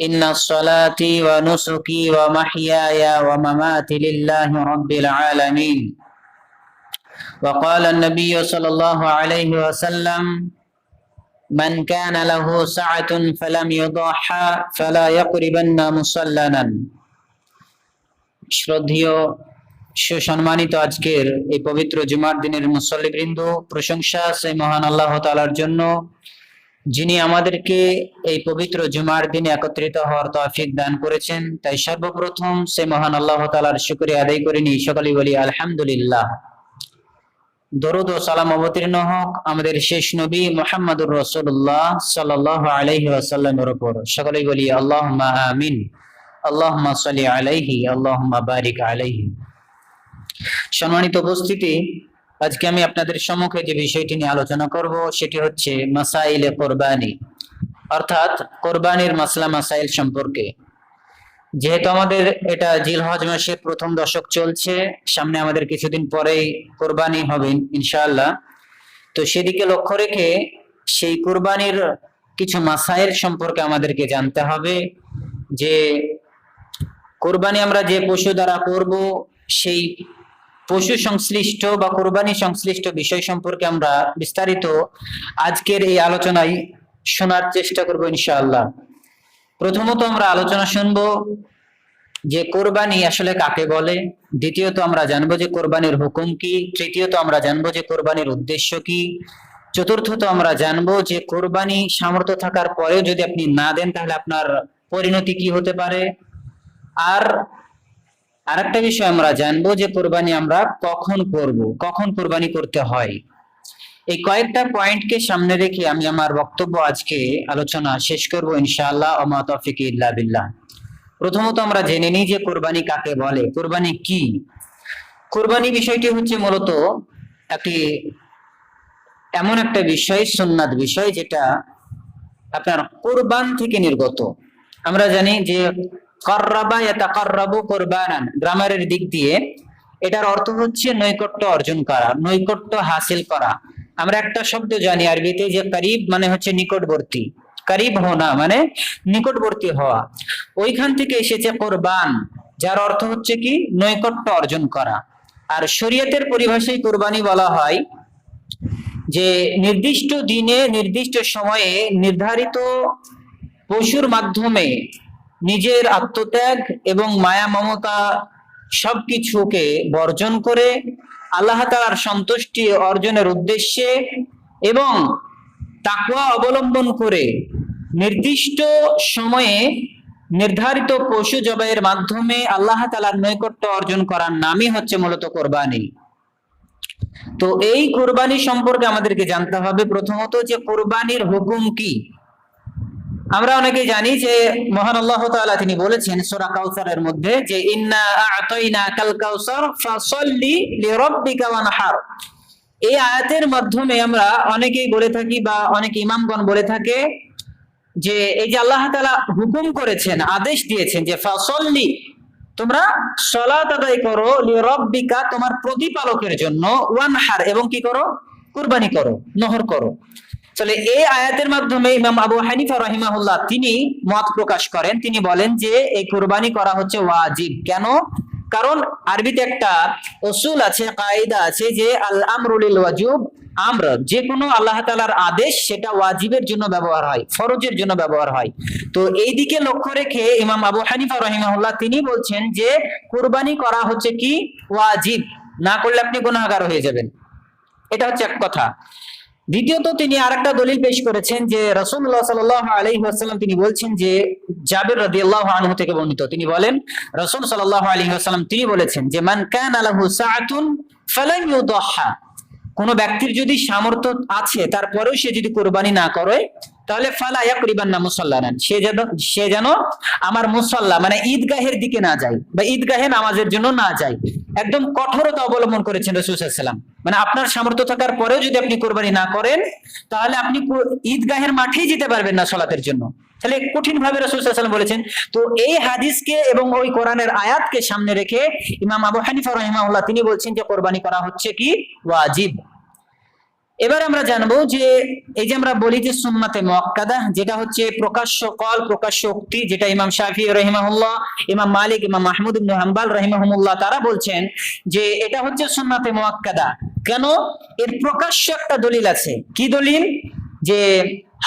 إن صلاتي ونسكي ومحياي ومماتي لله رب العالمين. وقال النبي صلى الله عليه وسلم: من كان له سعة فلم يضحى فلا يقربن مصلنا. শ্রদ্ধেয় সুসম্মানিত আজকের এই পবিত্র জুমার দিনের মুসল্লিবৃন্দ, প্রশংসা সেই মহান আল্লাহ তাআলার জন্য, যিনি আমাদেরকে এই পবিত্র জুমার দিনে একত্রিত হওয়ার তৌফিক দান করেছেন। তাই সর্বপ্রথম সেই মহান আল্লাহ তাআলার শুকরিয়া আদায় করে নিই, সকলেই বলি আলহামদুলিল্লাহ। দরুদ ও সালাম অবতীর্ণ হোক আমাদের শেষ নবী মুহাম্মদুর রাসূলুল্লাহ সাল্লাল্লাহু আলাইহি ওয়াসাল্লামের উপর, সকলেই বলি আল্লাহুম্মা আমিন, আল্লাহুম্মা সাল্লি আলাইহি, আল্লাহুম্মা বারিক আলাইহি। সম্মানিত উপস্থিতি, আজকে আমি আপনাদের সম্মুখে যে বিষয়টি নিয়ে আলোচনা করব সেটি হচ্ছে মাসাইলে কোরবানি, অর্থাৎ কোরবানির মাসলা মাসাইল সম্পর্কে। যেহেতু আমাদের এটা জিলহজ মাসের প্রথম দশক চলছে, সামনে আমাদের কিছুদিন পরেই কোরবানি হবে ইনশাআল্লাহ। তো সেদিকে লক্ষ্য রেখে সেই কোরবানির কিছু মাসাইল সম্পর্কে আমাদেরকে জানতে হবে, যে কোরবানি আমরা যে পশু দ্বারা করব সেই পশু সংশ্লিষ্ট বা কোরবানি সংশ্লিষ্ট বিষয় সম্পর্কে আমরা বিস্তারিত আজকের এই আলোচনায় শোনার চেষ্টা করব ইনশাআল্লাহ। প্রথমত আমরা আলোচনা শুনবো যে কোরবানি আসলে কাকে বলে, দ্বিতীয়ত আমরা জানবো যে কোরবানির হুকুম কি, তৃতীয়ত আমরা জানবো যে কোরবানির উদ্দেশ্য কি, চতুর্থত আমরা জানবো যে কোরবানি সামর্থ্য থাকার পরেও যদি আপনি না দেন তাহলে আপনার পরিণতি কি হতে পারে, আর আরেকটা বিষয় আমরা জানবো যে কোরবানি আমরা কখন করব, কখন কোরবানি করতে হয়। এই কয়েকটা পয়েন্টকে সামনে রেখে আমি আমার বক্তব্য আজকে আলোচনা শেষ করব ইনশাআল্লাহ। ওয়া মা তাওফিকি ইল্লা বিল্লাহ। প্রথমত আমরা জেনে নিই যে কোরবানি কাকে বলে, কোরবানি কি। কোরবানি বিষয়টি হচ্ছে মূলত একটি এমন একটা বিষয়, সুন্নাত বিষয়, যেটা আপনার কোরবান থেকে নির্গত। আমরা জানি যে কাররাবা ইয়াতাকাররাবু কুরবানান, গ্রামারের দিক দিয়ে এটার অর্থ হচ্ছে নৈকট্য অর্জন করা, নৈকট্য হাসিল করা। আমরা একটা শব্দ জানি আরবিতে যে করিব মানে হচ্ছে নিকটবর্তী, করিব হোনা মানে নিকটবর্তী হওয়া। ওইখান থেকে এসেছে কোরবান, যার অর্থ হচ্ছে কি নৈকট্য অর্জন করা। আর শরীয়তের পরিভাষায় কোরবানি বলা হয় যে নির্দিষ্ট দিনে নির্দিষ্ট সময়ে নির্ধারিত পশুর মাধ্যমে নিজের আত্মত্যাগ এবং মায়া মমতা সবকিছুকে বর্জন করে আল্লাহ তাআলার সন্তুষ্টি অর্জনের উদ্দেশ্যে এবং তাকওয়া অবলম্বন করে নির্দিষ্ট সময়ে নির্ধারিত পশু জবাইয়ের মাধ্যমে আল্লাহ তাআলার নৈকট্য অর্জন করার নামই হচ্ছে মূলত কোরবানি। তো এই কোরবানি সম্পর্কে আমাদেরকে জানতে হবে প্রথমত যে কোরবানির হুকুম কি। আমরা অনেকে জানি যে মহান আল্লাহ তাআলা তিনি বলেছেন সূরা কাউসারের মধ্যে যে ইন্না আ'তাইনাকাল কাউসার ফাসাল্লি লিরাব্বিকা ওয়ানহার। এই আয়াতের মাধ্যমে আমরা অনেকেই বলে থাকি বা অনেক ইমামগণ বলে থাকে যে এই যে আল্লাহ তাআলা হুকুম করেছেন, আদেশ দিয়েছেন যে ফাসাল্লি, তোমরা সালাত আদায় করো, লিরাব্বিকা তোমার প্রতিপালকের জন্য, ওয়ানহার এবং কি করো, কুরবানি করো, নহর করো। তাহলে এই আয়াতের মাধ্যমে ইমাম আবু হানিফা রাহিমাহুল্লাহ তিনি মত প্রকাশ করেন, তিনি বলেন যে এই কুরবানি করা হচ্ছে ওয়াজিব। কেন? কারণ আরবিতে একটা উসুল আছে, কায়দা আছে যে আল আমরু লিল ওয়াজুব, আমর যে কোনো আল্লাহ তাআলার আদেশ সেটা ওয়াজিবের জন্য ব্যবহার হয়, ফরজের জন্য ব্যবহার হয়। তো এই দিকে লক্ষ্য রেখে ইমাম আবু হানিফা রাহিমাহুল্লাহ তিনি বলছেন যে কুরবানি করা হচ্ছে কি ওয়াজিব, না করলে আপনি গুনাহগার হয়ে যাবেন। এটা হচ্ছে এক কথা। দ্বিতীয়ত তিনি আরেকটা দলিল পেশ করেছেন যে রাসূলুল্লাহ সাল্লাল্লাহু আলাইহি ওয়াসাল্লাম তিনি বলছেন যে জাবির রাদিয়াল্লাহু আনহু থেকে বর্ণিত, তিনি বলেন রাসূল সাল্লাল্লাহু আলাইহি ওয়াসাল্লাম তিনি বলেছেন যে মান কানা লাহু সাআতুন ফালান ইউদাহহা, কোন ব্যক্তির যদি সামর্থ্য আছে তারপরেও সে যদি কুরবানি না করে তাহলে ফালা ইয়াকরিবান্না মুসাল্লানা, সে যেন আমার মুসাল্লা মানে ঈদগাহের দিকে না যায় বা ঈদগাহে নামাজের জন্য না যায়। একদম কঠোরতা অবলম্বন করেছেন রাসূল সাল্লাল্লাহু আলাইহি ওয়াসাল্লাম। মানে আপনার সামর্থ্য থাকার পরেও যদি আপনি কুরবানি না করেন তাহলে আপনি ঈদগাহের মাঠেই যেতে পারবেন না সালাতের জন্য। তাহলে কঠিন ভাবে রাসূল সাল্লাল্লাহু আলাইহি ওয়াসাল্লাম বলেছেন। তো এই হাদিসকে এবং ওই কোরআনের আয়াতকে সামনে রেখে ইমাম আবু হানিফা রাহিমাহুল্লাহ তিনি বলছেন যে কুরবানি করা হচ্ছে কি ওয়াজিব। এবার আমরা জানবো যে এই যে আমরা বলি যে সুন্নাতে মুআক্কাদা, যেটা হচ্ছে প্রকাশ্য কল, প্রকাশ্য উক্তি, যেটা ইমাম শাফিঈ রাহিমাহুল্লাহ, ইমাম মালিক, ইমাম মাহমুদ ইবনে হাম্বল রাহিমাহুমুল্লাহ তারা বলছেন যে এটা হচ্ছে সুন্নাতে মুআক্কাদা। কেন? এর প্রকাশ্য একটা দলিল আছে। কি দলিল? যে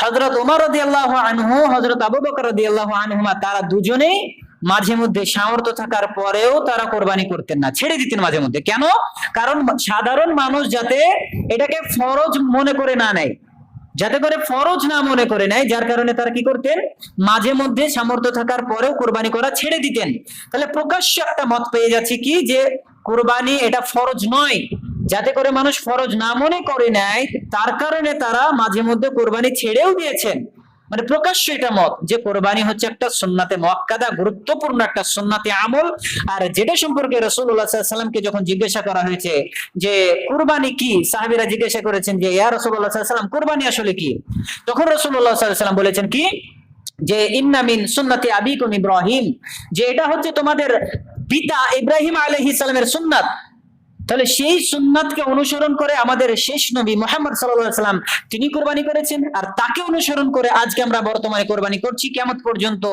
হযরত ওমর রাদিয়াল্লাহু আনহু, হযরত আবু বকর রাদিয়াল্লাহু আনহুমা তারা দুজনেই মাঝে মধ্যে সামর্থ্য থাকার পরেও তারা কোরবানি করতেন না, ছেড়ে দিতেন মাঝে মধ্যে। কেন? কারণ সাধারণ মানুষ যাতে এটাকে ফরজ মনে করে না নেয়, যাতে করে ফরজ না মনে করে নেয়, যার কারণে তারা কি করতেন, মাঝে মধ্যে সামর্থ্য থাকার পরেও কোরবানি করা ছেড়ে দিতেন। তাহলে প্রকাশ্য একটা মত পেয়ে যাচ্ছে কি, যে কোরবানি এটা ফরজ নয়, যাতে করে মানুষ ফরজ না মনে করে নেয়, তার কারণে তারা মাঝে মধ্যে কোরবানি ছেড়েও দিয়েছেন। মানে প্রকাশ্য এটা মত যে কোরবানি হচ্ছে একটা সুন্নাতে মুআক্কাদা, গুরুত্বপূর্ণ একটা সুন্নাতে আমল। আর যেটা সম্পর্কে রাসূলুল্লাহ সাল্লাল্লাহু আলাইহি ওয়াসাল্লামকে যখন জিজ্ঞাসা করা হয়েছে যে কুরবানি কি, সাহাবীরা জিজ্ঞাসা করেছেন যে ইয়া রাসূলুল্লাহ সাল্লাল্লাহু আলাইহি ওয়াসাল্লাম কুরবানি আসলে কি? তখন রাসূলুল্লাহ সাল্লাল্লাহু আলাইহি ওয়াসাল্লাম বলেছেন কি, যে ইন্না মিন সুন্নতি আবিকুম ইব্রাহিম, যে এটা হচ্ছে তোমাদের পিতা ইব্রাহিম আলাইহিস সালামের সুন্নাত। তাহলে সেই সুন্নাতকে অনুসরণ করে আমাদের শেষ নবী মুহাম্মদ সাল্লাল্লাহু আলাইহি ওয়াসাল্লাম তিনি কুরবানি করেছেন, আর তাকে অনুসরণ করে আজকে আমরা বর্তমানে কুরবানি করছি। কিয়ামত পর্যন্ত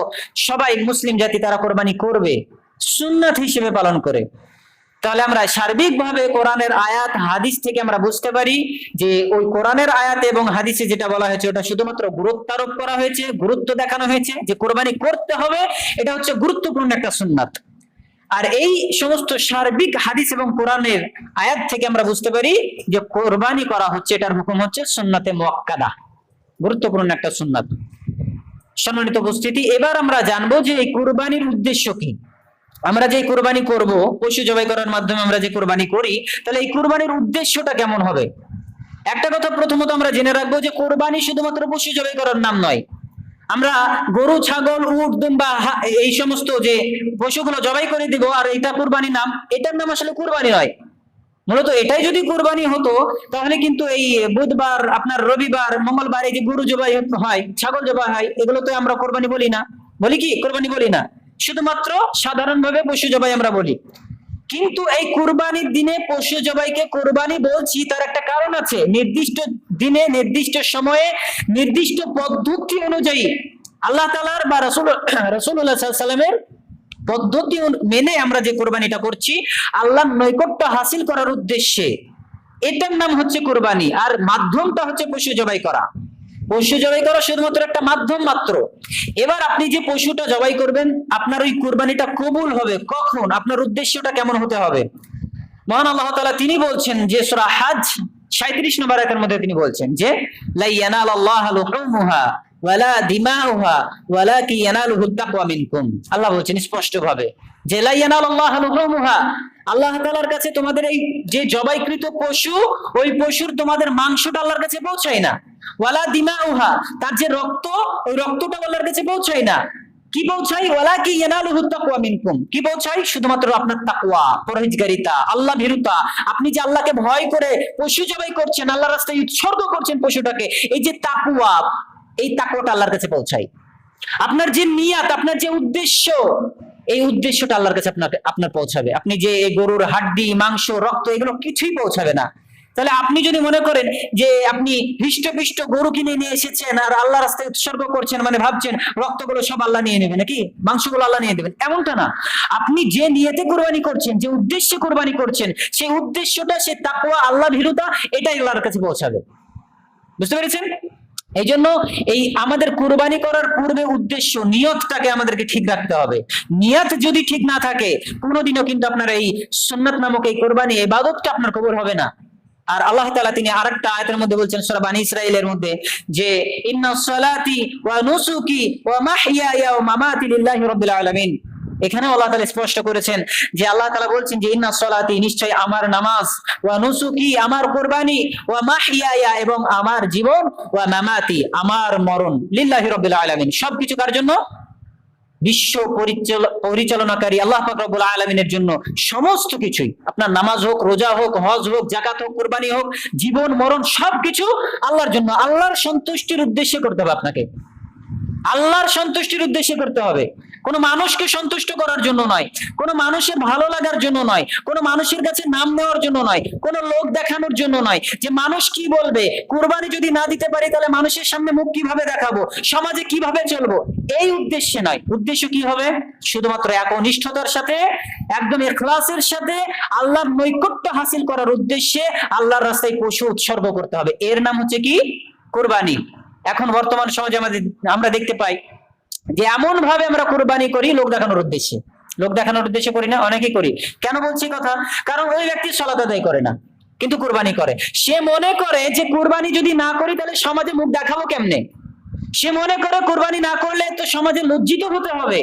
সবাই মুসলিম জাতি তারা কুরবানি করবে সুন্নাত হিসেবে পালন করে। তাহলে আমরা সার্বিকভাবে কোরআনের আয়াত হাদিস থেকে আমরা বুঝতে পারি যে ওই কোরআনের আয়াত এবং হাদিসে যেটা বলা হয়েছে ওটা শুধুমাত্র গুরুত্ব আরোপ করা হয়েছে, গুরুত্ব দেখানো হয়েছে যে কোরবানি করতে হবে, এটা হচ্ছে গুরুত্বপূর্ণ একটা সুন্নাত। আর এই সমস্ত সার্বিক হাদিস এবং কোরআনের আয়াত থেকে আমরা বুঝতে পারি যে কোরবানি করা হচ্ছে, এটার হুকুম হচ্ছে সুন্নাতে মুআক্কাদা, গুরুত্বপূর্ণ একটা সুন্নাত। সম্মানিত উপস্থিতি, এবার আমরা জানবো যে এই কোরবানির উদ্দেশ্য কি। আমরা যে কোরবানি করব, পশু জবাই করার মাধ্যমে আমরা যে কোরবানি করি, তাহলে এই কোরবানির উদ্দেশ্যটা কেমন হবে? একটা কথা প্রথমত আমরা জেনে রাখবো যে কোরবানি শুধুমাত্র পশু জবাই করার নাম নয়। আমরা গরু, ছাগল, উট, দুম্বা এই সমস্ত যে পশুগুলো জবাই করে দিব আর এটা কুরবানি নাম, এটার নাম আসলে কুরবানি নয়। মূলত এটাই যদি কুরবানি হতো তাহলে কিন্তু এই বুধবার, আপনার রবিবার, মঙ্গলবার এই যে গরু জবাই হয়, ছাগল জবাই হয়, এগুলো তো আমরা কোরবানি বলি না। বলি কি? কোরবানি বলি না, শুধুমাত্র সাধারণভাবে পশু জবাই আমরা বলি। কিন্তু এই কুরবানির দিনে পশু জবাইকে কুরবানি বলছি, তার একটা কারণ আছে। নির্দিষ্ট দিনে, নির্দিষ্ট সময়ে, নির্দিষ্ট পদ্ধতি অনুযায়ী আল্লাহ তাআলার বা রাসূলুল্লাহ সাল্লাল্লাহু আলাইহি ওয়াসাল্লামের পদ্ধতি মেনে আমরা যে কোরবানিটা করছি আল্লাহর নৈকট্য হাসিল করার উদ্দেশ্যে, এটার নাম হচ্ছে কোরবানি। আর মাধ্যমটা হচ্ছে পশু জবাই করা। পশু জবাই করা শুধুমাত্র একটা মাধ্যম মাত্র। এবার আপনি যে পশুটা জবাই করবেন, আপনার ওই কুরবানিটা কবুল হবে কখন, আপনার উদ্দেশ্যটা কেমন হতে হবে? মহান আল্লাহ তাআলা তিনি বলছেন যে সূরা হজ 37 নম্বর আয়াতের মধ্যে তিনি বলছেন যে লা ইয়ানালাল্লাহু লুহুমুহা ওয়ালা দিমাউহা ওয়ালাকি ইয়ানালুহুত তাকওয়া মিনকুম। আল্লাহ বলছেন স্পষ্ট ভাবে যে লা ইয়ানালাল্লাহু লুহুমুহা, আল্লাহ তাআলার কাছে তোমাদের এই যে জবাইকৃত পশু, ওই পশুর তোমাদের মাংসটা আল্লাহর কাছে পৌঁছায় না। ওয়ালা দিমাউহা, তার যে রক্ত, ওই রক্তটা আল্লাহর কাছে পৌঁছায় না। কি পৌঁছাই? ওয়ালাকি ইয়ানালুহুত তাকওয়া মিনকুম, কি পৌঁছাই? শুধুমাত্র আপনার তাকওয়া, পরহেজগারিতা, আল্লাহ ভীরুতা। আপনি যে আল্লাহকে ভয় করে পশু জবাই করছেন, আল্লাহর রাস্তায় উৎসর্গ করছেন পশুটাকে, এই যে তাকওয়া, এই তাকওয়াটা আল্লাহর কাছে পৌঁছায়। আপনার যে নিয়াত, আপনার যে উদ্দেশ্য, এই উদ্দেশ্যটা আল্লাহর কাছে আপনার পৌঁছাবে। আপনি যে গরুর হাড্ডি, মাংস, রক্ত এগুলো কিছুই পৌঁছাবে না। তাহলে আপনি যদি মনে করেন যে আপনি হৃষ্টপিষ্ট গরু কিনে নিয়ে এসেছেন আর আল্লাহ রাস্তায় উৎসর্গ করছেন, মানে ভাবছেন রক্তগুলো সব আল্লাহ নিয়ে নেবেন নাকি, মাংসগুলো আল্লাহ নিয়ে দেবেন, এমনটা না। আপনি যে নিয়তে কোরবানি করছেন, যে উদ্দেশ্যে কোরবানি করছেন, সেই উদ্দেশ্যটা, সে তাকওয়া, আল্লাহ ভীরুতা, এটাই আল্লাহর কাছে পৌঁছাবে। বুঝতে পেরেছেন? এই জন্য এই আমাদের কুরবানি করার পূর্বে উদ্দেশ্য, নিয়তটাকে আমাদেরকে ঠিক রাখতে হবে। নিয়ত যদি ঠিক না থাকে, কোনোদিনও কিন্তু আপনার এই সুন্নাত নামক এই কুরবানি, এই ইবাদতটা আপনার কবুল হবে না। আর আল্লাহ তাআলা তিনি আরেকটা আয়াতের মধ্যে বলছেন সূরা বনী ইসরাঈলের মধ্যে যে ইন্নাস সালাতি ওয়া নুসুকি ওয়া মাহইয়ায়া ওয়া মামাতি লিল্লাহি রাব্বিল আলামিন। এখানে আল্লাহ তাআলা স্পষ্ট করেছেন যে আল্লাহ তাআলা বলছেন যে ইন্নাস সালাতি, নিশ্চয় আমার নামাজ, ওয়া নুসুকি আমার কুরবানি, ওয়া মাহইয়ায়া এবং আমার জীবন, ওয়া মামাতি আমার মরণ, লিল্লাহি রাব্বিল আলামিন, সবকিছু কার জন্য? বিশ্ব পরিচালনাকারী আল্লাহ পাক রব্বুল আলামিনের জন্য। সমস্ত কিছুই, আপনার নামাজ হোক, রোজা হোক, হজ হোক, যাকাত হোক, কুরবানি হোক, জীবন মরণ সবকিছু আল্লাহর জন্য। আল্লাহর সন্তুষ্টির উদ্দেশ্যে করতে হবে আপনাকে, আল্লাহর সন্তুষ্টির উদ্দেশ্যে করতে হবে। কোনো মানুষকে সন্তুষ্ট করার জন্য নয়, কোনো মানুষের ভালো লাগার জন্য নয়, কোনো মানুষের কাছে নাম নেওয়ার জন্য নয়, কোনো লোক দেখানোর জন্য নয়, যে মানুষ কি বলবে, কুরবানি যদি না দিতে পারি তাহলে মানুষের সামনে মুখ কিভাবে দেখাবো, সমাজে কিভাবে চলবো, এই উদ্দেশ্যে নয়। উদ্দেশ্য কি হবে? শুধুমাত্র একনিষ্ঠতার সাথে, একদম ইখলাসের সাথে আল্লাহর নৈকট্য হাসিল করার উদ্দেশ্যে আল্লাহর রাস্তায় পশু উৎসর্গ করতে হবে। এর নাম হচ্ছে কি? কুরবানি। এখন বর্তমান সমাজে আমরা দেখতে পাই যে এমন ভাবে আমরা কুরবানি করি লোক দেখানোর উদ্দেশ্যে। লোক দেখানোর উদ্দেশ্যে করি না, অনেকেই করি। কেন বলছি কথা? কারণ ওই ব্যক্তি সালাত আদায় করে না কিন্তু কুরবানি করে। সে মনে করে যে কুরবানি যদি না করি তাহলে সমাজে মুখ দেখাবো কেমনে। সে মনে করে কুরবানি না করলে তো সমাজে লজ্জিত হতে হবে।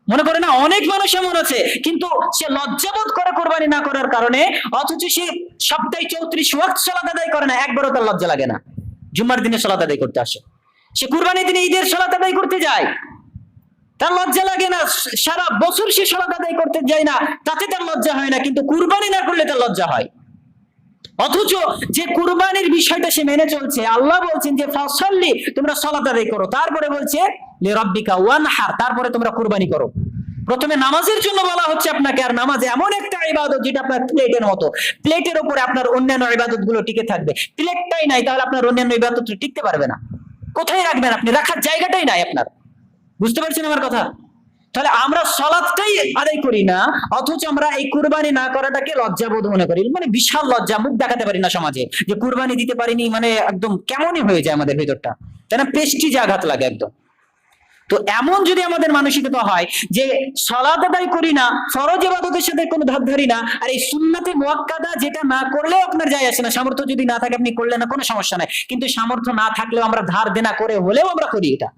মনে করে না? অনেক মানুষ এমন আছে, কিন্তু সে লজ্জাবোধ করে কুরবানি না করার কারণে, অথচ সে সপ্তাহে 34 ওয়াক্ত সালাত আদায় করে না, একবারও তার লজ্জা লাগে না। জুম্মার দিনে সালাত আদায় করতে আসে, সে কুরবানির দিনে ঈদের সালাত আদায় করতে যায়, তার লজ্জা লাগে না। সারা বছর সে সালাত আদায় করতে যায় না, তাতে তার লজ্জা হয় না, কিন্তু কুরবানি না করলে তার লজ্জা হয়। অথচ যে কুরবানির বিষয়টা সে মেনে চলছে, আল্লাহ বলছেন যে ফাসাল্লি, তোমরা সালাত আদায় করো, তারপরে বলছে লিরাব্বিকা ওয়ানহার, তারপরে তোমরা কুরবানি করো। প্রথমে নামাজের জন্য বলা হচ্ছে আপনাকে, আর নামাজ এমন একটা ইবাদত যেটা আপনার প্লেটের মতো, প্লেটের উপরে আপনার অন্যান্য ইবাদত গুলো টিকে থাকবে। প্লেটটাই নাই তাহলে আপনার অন্যান্য ইবাদত টিকতে পারবে না। কোথায় রাখবেন আপনি? রাখার জায়গাটাই নাই আপনার। বুঝতে পারছেন আমার কথা? তাহলে আমরা সালাতটাই আদায় করি না, অথচ আমরা এই কুরবানি না করাটাকে লজ্জাবোধ মনে করি। মানে বিশাল লজ্জা, মুখ দেখাতে পারি না সমাজে যে কুরবানি দিতে পারিনি, মানে একদম কেমনই হয়ে যায় আমাদের ভিতরটা, তাই না? প্রেস্টিজে আঘাত লাগে একদম। তো এমন যদি আমাদের মানসিকতা হয় যে সালাত আদায় করি না, ফরজ ইবাদতের সাথে কোনো ধার ধারি না, আর এই সুন্নাতে মুআক্কাদা যেটা না করলেও আপনার যায় আসে না, সামর্থ্য যদি না থাকে আপনি করলেন না, কোনো সমস্যা নাই, কিন্তু সামর্থ্য না থাকলেও আমরা ধার দেনা করে হলেও আমরা করি। এটা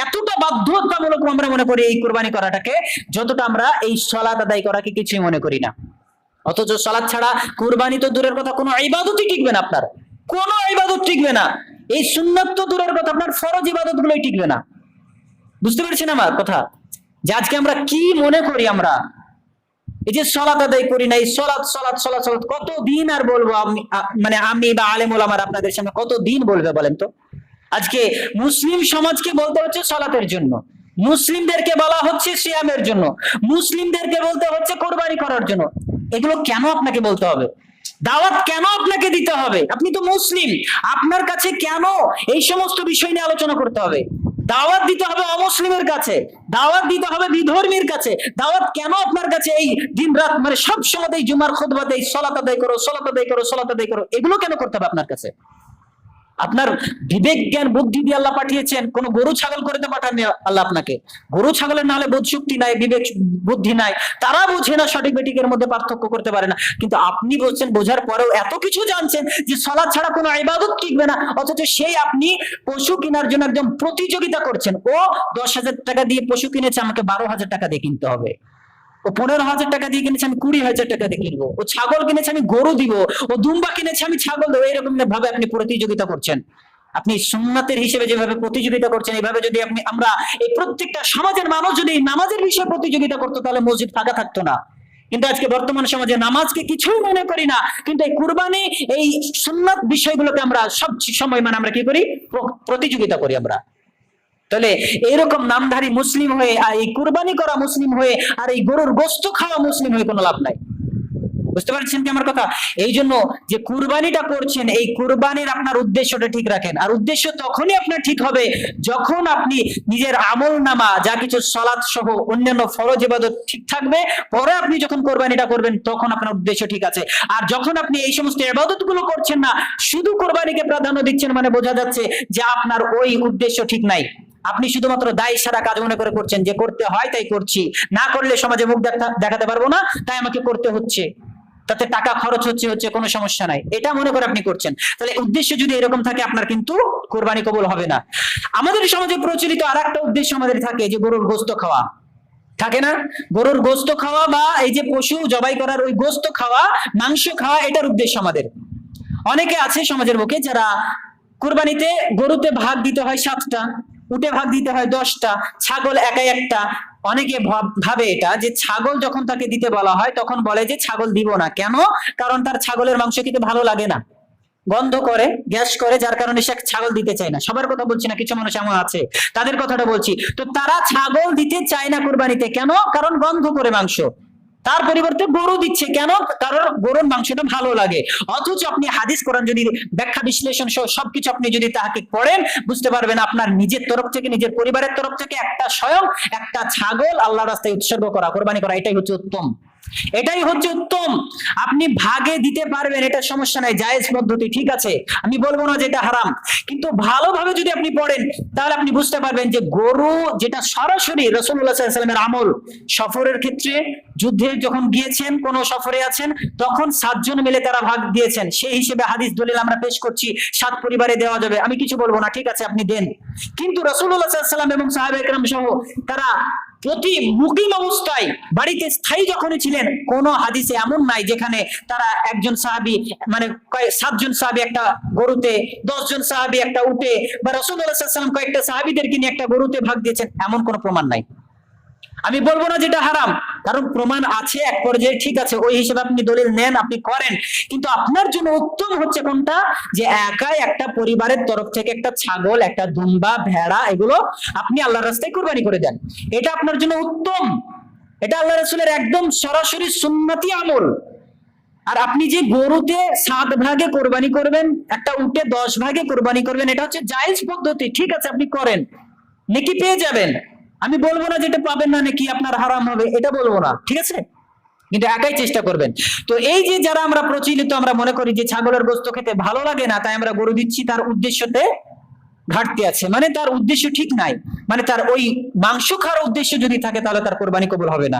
এতটা বাধ্যতামূলক আমরা মনে করি এই কুরবানি করাটাকে, যতটা আমরা এই সালাত আদায় করাকে কিছুই মনে করি না। অথচ সালাত ছাড়া কুরবানি তো দূরের কথা, কোনো ইবাদতই টিকবে না, আপনার কোনো ইবাদত টিকবে না। এই সুন্নাত তো দূরের কথা, আপনার ফরজ ইবাদত গুলোই টিকবে না। বুঝতে পেরেছেন আমার কথা? যে আজকে আমরা কি মনে করি, আমরা এই যে সালাত আদায় করি না, এই সালাত সালাত সালাত সালাত কতদিন আর বলবো আমি বা আলেম ওলামারা আপনাদের সামনে কতদিন বলবে বলেন তো? আজকে মুসলিম সমাজকে বলতে হচ্ছে সালাতের জন্য, মুসলিমদেরকে বলা হচ্ছে সিয়ামের জন্য, মুসলিমদেরকে বলতে হচ্ছে কোরবানি করার জন্য। এগুলো কেন আপনাকে বলতে হবে? দাওয়াত কেন আপনাকে দিতে হবে? আপনি তো মুসলিম, আপনার কাছে কেন এই সমস্ত বিষয় নিয়ে আলোচনা করতে হবে? দাওয়াত দিতে হবে অমুসলিমের কাছে, দাওয়াত দিতে হবে বিধর্মীর কাছে। দাওয়াত কেন আপনার কাছে এই দিন রাত, মানে সব সময় এই জুমার খুতবাতে এই সালাত আদায় করো, সালাত আদায় করো, সালাত আদায় করো, এগুলো কেন করতে হবে আপনার কাছে? আপনার বিবেক জ্ঞান বুদ্ধি দিয়ে আল্লাহ পাঠিয়েছেন, কোন গরু ছাগল করতে পাঠাননি আল্লাহ আপনাকে। গরু ছাগলের না হলে বোধ শক্তি নাই, বিবেক বুদ্ধি নাই, তারা বোঝে না, সঠিক বেঠিকের মধ্যে পার্থক্য করতে পারে না। কিন্তু আপনি বলছেন, বোঝার পরেও এত কিছু জানছেন যে সালাত ছাড়া কোনো ইবাদত টিকবে না, অথচ সেই আপনি পশু কেনার জন্য একদম প্রতিযোগিতা করছেন। ও 10,000 টাকা দিয়ে পশু কিনেছে, আমাকে 12,000 টাকা দিয়ে কিনতে হবে। ও 15,000 টাকা দিয়ে কিনেছে, আমি 20,000 টাকা দিয়ে কিনবো। ও ছাগল কিনেছে, আমি গরু দিব। ও দুম্বা কিনেছে, আমি ছাগল দেবো। এরকম ভাবে আপনি প্রতিযোগিতা করছেন। আপনি সুন্নাতের হিসেবে যেভাবে প্রতিযোগিতা করছেন, এইভাবে যদি আমরা এই প্রত্যেকটা সমাজের মানুষ যদি নামাজের বিষয়ে প্রতিযোগিতা করতো, তাহলে মসজিদ ফাঁকা থাকতো না। কিন্তু আজকে বর্তমান সমাজে নামাজকে কিছুই মনে করি না, কিন্তু এই কুরবানি, এই সুন্নাত বিষয়গুলোকে আমরা সব সময় আমরা কি করি? প্রতিযোগিতা করি আমরা। তাহলে এইরকম নামধারী মুসলিম হয়ে, আর এই কুরবানি করা মুসলিম হয়ে, আর এই গরুর গোশত খাওয়া মুসলিম হয়ে কোনো লাভ নাই। বুঝতে পারছেন কি আমার কথা? এই জন্য যে কুরবানিটা করছেন, এই কুরবানির আপনার উদ্দেশ্যটা ঠিক রাখেন। আর উদ্দেশ্য তখনই আপনার ঠিক হবে যখন আপনি নিজের আমল নামা যা কিছু সালাত সহ অন্যান্য ফরজ ইবাদত ঠিক থাকবে, পরে আপনি যখন কোরবানিটা করবেন তখন আপনার উদ্দেশ্য ঠিক আছে। আর যখন আপনি এই সমস্ত ইবাদত গুলো করছেন না, শুধু কোরবানিকে প্রাধান্য দিচ্ছেন, মানে বোঝা যাচ্ছে যে আপনার ওই উদ্দেশ্য ঠিক নাই। আপনি শুধুমাত্র দায় সারা কাজ মনে করে করছেন, যে করতে হয় তাই করছি, না করলে সমাজে মুখ দেখাতে পারবো না, তাই আমাকে করতে হচ্ছে, তাতে টাকা খরচ হচ্ছে, কোনো সমস্যা নাই, এটা মনে করে আপনি করছেন। তাহলে উদ্দেশ্য যদি এরকম থাকে, আপনার কিন্তু কোরবানি কবুল হবে না। আমাদের সমাজে প্রচলিত আর একটা উদ্দেশ্য আমাদের থাকে, যে গরুর গোশত খাওয়া থাকে না? গরুর গোশত খাওয়া বা এই যে পশু জবাই করার ওই গোশত খাওয়া, মাংস খাওয়া, এটার উদ্দেশ্য আমাদের। অনেকে আছে সমাজের বুকে যারা কুরবানিতে গরুতে ভাগ দিতে হয় 7টা, উটে ভাগ দিতে হয় 10টা, ছাগল একাই একটা। অনেকে ভাবে এটা যে ছাগল যখন তাকে দিতে বলা হয় তখন বলে যে ছাগল দিব না। কেন? কারণ তার ছাগলের মাংস খেতে ভালো লাগে না। গন্ধ করে, গ্যাস করে, যার কারণে সে ছাগল দিতে চায় না। সবার কথা বলছি না, কিছু মানুষ এমন আছে, তাদের কথাটা বলছি। তো তারা ছাগল দিতে চায় না কুরবানিতে, কেন? কারণ গন্ধ করে মাংস। তার পরিবর্তে গরু দিচ্ছে, কেন? কারণ গরুর মাংসটা ভালো লাগে। অথচ আপনি হাদিস কোরআন যদি ব্যাখ্যা বিশ্লেষণ সহ সবকিছু আপনি যদি তাহাকে পড়েন, বুঝতে পারবেন আপনার নিজের তরফ থেকে, নিজের পরিবারের তরফ থেকে স্বয়ং একটা ছাগল আল্লাহর রাস্তায় উৎসর্গ করা, কোরবানি করা, এটাই হচ্ছে উত্তম। এটাই হচ্ছে উত্তম। আপনি ভাগে দিতে পারবেন, এটা সমস্যা নাই, জায়েজ পদ্ধতি, ঠিক আছে, আমি বলবো না যে এটা হারাম। কিন্তু ভালোভাবে যদি আপনি পড়েন, তাহলে আপনি বুঝতে পারবেন যে গরু যেটা সরাসরি রাসূলুল্লাহ সাল্লাল্লাহু আলাইহি ওয়াসাল্লামের আমল, সফরের ক্ষেত্রে, যুদ্ধে যখন গিয়েছেন, কোন সফরে আছেন, তখন 7 জন মিলে তারা ভাগ দিয়েছেন। সেই হিসেবে হাদিস দলিল আমরা পেশ করছি, 7 পরিবারে দেওয়া যাবে, আমি কিছু বলবো না, ঠিক আছে, আপনি দেন। কিন্তু রাসূলুল্লাহ সাল্লাল্লাহু আলাইহি ওয়াসাল্লাম এবং সাহাবায়ে কেরাম সহ তারা প্রতি মুকিম অবস্থায় বাড়িতে স্থায়ী যখনই ছিলেন, কোন হাদিসে এমন নাই যেখানে তারা একজন সাহাবী, মানে 7 জন সাহাবী একটা গরুতে, 10 জন সাহাবী একটা উটে, বা রাসূলুল্লাহ সাল্লাল্লাহু আলাইহি ওয়াসাল্লাম কয়েকটা সাহাবীদেরকে নিয়ে একটা গরুতে ভাগ দিয়েছেন, এমন কোনো প্রমাণ নাই। আমি বলবো না যেটা হারাম, কারণ প্রমাণ আছে এক পর্যায়ে, ঠিক আছে, ওই হিসেবে আপনি দলিল নেন, আপনি করেন। কিন্তু আপনার জন্য উত্তম হচ্ছে কোনটা? যে একাই একটা পরিবারের তরফ থেকে একটা ছাগল, একটা দুম্বা, ভেড়া, এগুলো আপনি আল্লাহর রাস্তায় কুরবানি করে দেন, এটা আপনার জন্য উত্তম। এটা আল্লাহ রাসূলের একদম সরাসরি সুন্নতি আমল। আর আপনি যে গরুতে 7 ভাগে কোরবানি করবেন, একটা উটে 10 ভাগে কোরবানি করবেন, এটা হচ্ছে জায়েজ পদ্ধতি, ঠিক আছে, আপনি করেন, নেকি পেয়ে যাবেন। আমি বলবো না যেটা পাবেন না নাকি আপনার হারাম হবে, এটা বলবো না, ঠিক আছে, কিন্তু একাই চেষ্টা করবেন। তো এই যে যারা আমরা প্রচলিত, আমরা মনে করি যে ছাগলের গোশত খেতে ভালো লাগে না, তাই আমরা গরু দিচ্ছি, তার উদ্দেশ্যতে ঘাটতি আছে, মানে তার উদ্দেশ্য ঠিক নাই, মানে তার ওই মাংস খাওয়ার উদ্দেশ্য যদি থাকে, তাহলে তার কোরবানি কবুল হবে না।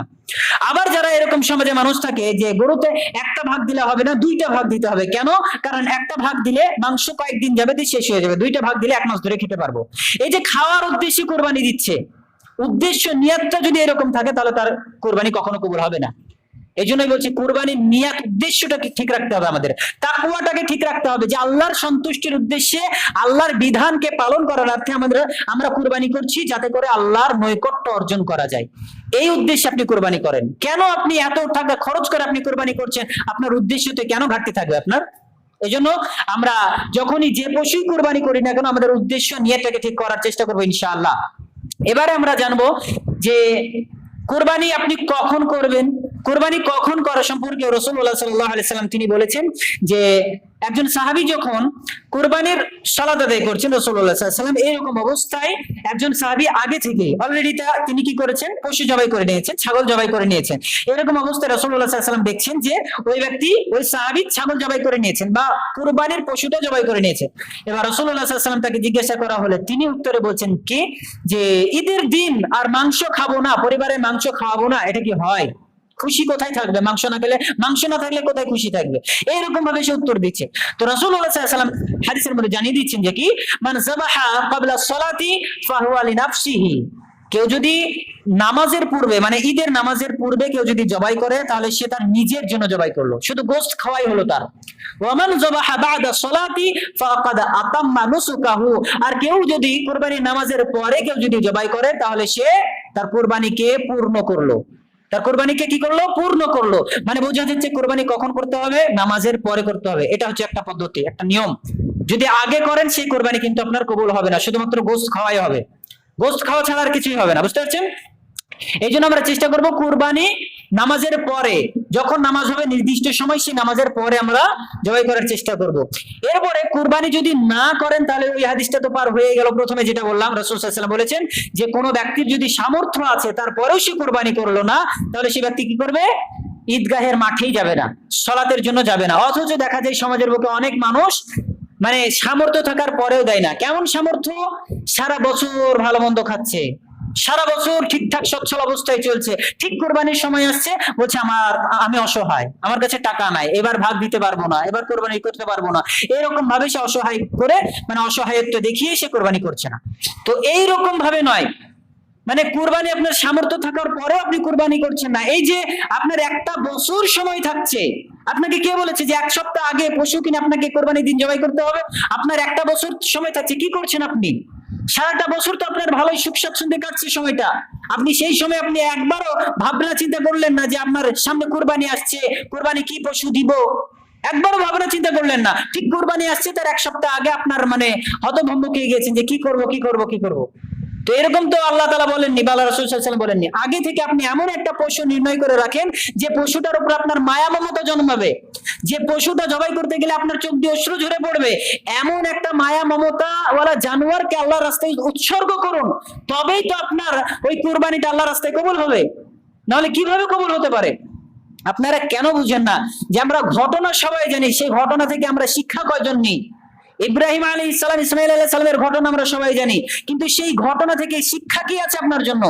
আবার যারা এরকম সমাজে মানুষ থাকে যে গরুতে একটা ভাগ দিলে হবে না, 2টা ভাগ দিতে হবে, কেন? কারণ একটা ভাগ দিলে মাংস কয়েকদিন যাবে, দিয়ে শেষ হয়ে যাবে, 2টা ভাগ দিলে 1 মাস ধরে খেতে পারবো। এই যে খাওয়ার উদ্দেশ্যে কোরবানি দিচ্ছে, উদ্দেশ্য নিয়তটা যদি এরকম থাকে, তাহলে তার কোরবানি কখনো কবুল হবে না। এই জন্যই বলছি, কোরবানির নিয়ত, উদ্দেশ্যটাকে ঠিক রাখতে হবে, আমাদের তাকওয়াটাকে ঠিক রাখতে হবে, যে আল্লাহর সন্তুষ্টির উদ্দেশ্যে, আল্লাহর বিধানকে পালন করার অর্থে আমরা কোরবানি করছি, যাতে করে আল্লাহর নৈকট্য অর্জন করা যায়। এই উদ্দেশ্যে আপনি কোরবানি করেন। কেন আপনি এত টাকা খরচ করে আপনি কোরবানি করছেন? আপনার উদ্দেশ্যতে কেন ঘাটতি থাকবে আপনার? এই জন্য আমরা যখনই যে পশুই কোরবানি করি না কেন, আমাদের উদ্দেশ্য, নিয়তটাকে ঠিক করার চেষ্টা করবো ইনশাআল্লাহ। এবারে আমরা জানবো যে কোরবানি আপনি কখন করবেন। কোরবানি কখন করা সম্পর্কে রাসূলুল্লাহ সাল্লাল্লাহু আলাইহি সাল্লাম তিনি বলেছেন যে একজন সাহাবী যখন কোরবানির সালাত আদায় করছেন, রাসূলুল্লাহ সাল্লাল্লাহু আলাইহি সাল্লাম এরকম অবস্থায় একজন সাহাবী আগে থেকে অলরেডি তিনি কি করেছেন? পশু জবাই করে নিয়েছেন, ছাগল জবাই করে নিয়েছেন। এরকম অবস্থায় রাসূলুল্লাহ সাল্লাল্লাহু আলাইহি সাল্লাম দেখছেন যে ওই ব্যক্তি, ওই সাহাবী ছাগল জবাই করে নিয়েছেন বা কোরবানির পশুটা জবাই করে নিয়েছেন। এবার রাসূলুল্লাহ সাল্লাল্লাহু আলাইহি সাল্লাম তাকে জিজ্ঞাসা করা হলে তিনি উত্তরে বলছেন কি, যে ঈদের দিন আর মাংস খাবো না, পরিবারের মাংস খাওয়াবো না, এটা কি হয়? খুশি কোথায় থাকবে? মাংস না খেলে, মাংস না থাকলে কোথায় খুশি থাকবে? এইরকম ভাবে সে উত্তর দিচ্ছে। তো রাসূলুল্লাহ সাল্লাল্লাহু আলাইহি ওয়াসাল্লাম হাদিসের মধ্যে জানিয়ে দিচ্ছেন যে কি, মান যাবাহা ক্বাবলা সলাতি ফাহুয়া লিনাফসিহি, কেউ যদি নামাজের পূর্বে, মানে ঈদের নামাজের পূর্বে কেউ যদি জবাই করে, তাহলে সে তার নিজের জন্য জবাই করলো, শুধু গোশত খাওয়াই হলো তার। ওয়ামান যাবাহা বা'দা সলাতি ফাকাদ আতাম্মা নুসুকাহু, আর কেউ যদি কুরবানির নামাজের পরে কেউ যদি জবাই করে, তাহলে সে তার কুরবানিকে পূর্ণ করলো, তার কোরবানিকে কি করলো? পূর্ণ করলো। মানে বোঝা যাচ্ছে কোরবানি কখন করতে হবে? নামাজের পরে করতে হবে। এটা হচ্ছে একটা পদ্ধতি, একটা নিয়ম। যদি আগে করেন, সেই কোরবানি কিন্তু আপনার কবুল হবে না, শুধুমাত্র গোশত খাওয়াই হবে, গোশত খাওয়া ছাড়া আর কিছুই হবে না, বুঝতে পারছেন? এই জন্য আমরা চেষ্টা করব কোরবানি নামাজের পরে, যখন নামাজ হবে নির্দিষ্ট সময়, সেই নামাজের পরে আমরা জবাই করার চেষ্টা করব। এরপরে কুরবানি যদি না করেন, তাহলে ওই হাদিসটা তো পার হয়ে গেল। প্রথমে যেটা বললাম, রাসূল সাল্লাল্লাহু আলাইহি ওয়াসাল্লাম বলেছেন যে কোনো ব্যক্তির যদি সামর্থ্য আছে, তারপরেও সে কুরবানি করলো না, তাহলে সে ব্যক্তি কি করবে? ঈদগাহের মাঠেই যাবে না, সালাতের জন্য যাবে না। অথচ দেখা যায় সমাজের বুকে অনেক মানুষ মানে সামর্থ্য থাকার পরেও দেয় না। কেমন সামর্থ্য? সারা বছর ভালো মন্দ খাচ্ছে, সারা বছর ঠিকঠাক সচ্ছল অবস্থায় চলছে, ঠিক কোরবানির সময় আসছে, বলছে আমি অসহায়, আমার কাছে টাকা নাই, এবার ভাগ দিতে পারবো না, এবার কোরবানি করতে পারবো না, এরকম ভাবে সে অসহায় করে, মানে অসহায়ত্ব দেখিয়ে সে কোরবানি করছে না। তো এইরকম ভাবে নয়, মানে কুরবানি আপনার সামর্থ্য থাকার পরেও আপনি কুরবানি করছেন না। এই যে আপনার একটা বছর সময় থাকছে, আপনাকে কে বলেছে যে 1 সপ্তাহ আগে পশু কিনে আপনাকে কোরবানির দিন জবাই করতে হবে? আপনার একটা বছর সময় থাকছে, কি করছেন আপনি? সারাটা বছর তো আপনার ভালোই সুখ স্বাচ্ছন্দ্যে কাটছে সময়টা, আপনি সেই সময় আপনি একবারও ভাবনা চিন্তা করলেন না যে আপনার সামনে কোরবানি আসছে, কোরবানি কি পশু দিব? একবারও ভাবনা চিন্তা করলেন না। ঠিক কুরবানি আসছে তার এক সপ্তাহ আগে আপনার মানে হতভম্ব হয়ে গেছেন যে কি করব কি করব কি করব। তো এরকম তো আল্লাহ তাআলা বলেননি বা আল্লাহ রাসূল সাল্লাল্লাহু আলাইহি ওয়াসাল্লাম বলেননি। আগে থেকে আপনি এমন একটা পশু নির্ণয় করে রাখেন যে পশুটার উপর আপনার মায়া মমতা জন্মাবে, যে পশুটা জবাই করতে গেলে আপনার চোখ দিয়ে অশ্রু ঝরে পড়বে, এমন একটা মায়া মমতা ওয়ালা জানোয়ারকে আল্লাহর রাস্তায় উৎসর্গ করুন, তবেই তো আপনার ওই কুরবানিটা আল্লাহর রাস্তায় কবুল হবে। নাহলে কিভাবে কবুল হতে পারে? আপনারা কেন বুঝেন না যে আমরা ঘটনা সবাই জানি, সেই ঘটনা থেকে আমরা শিক্ষা কয়জন নিই? ইব্রাহিম আলাইহিস সালাম, ইসমাঈল আলাইহিস সালামের ঘটনা আমরা সবাই জানি, কিন্তু সেই ঘটনা থেকে শিক্ষা কি আছে আপনার জন্য?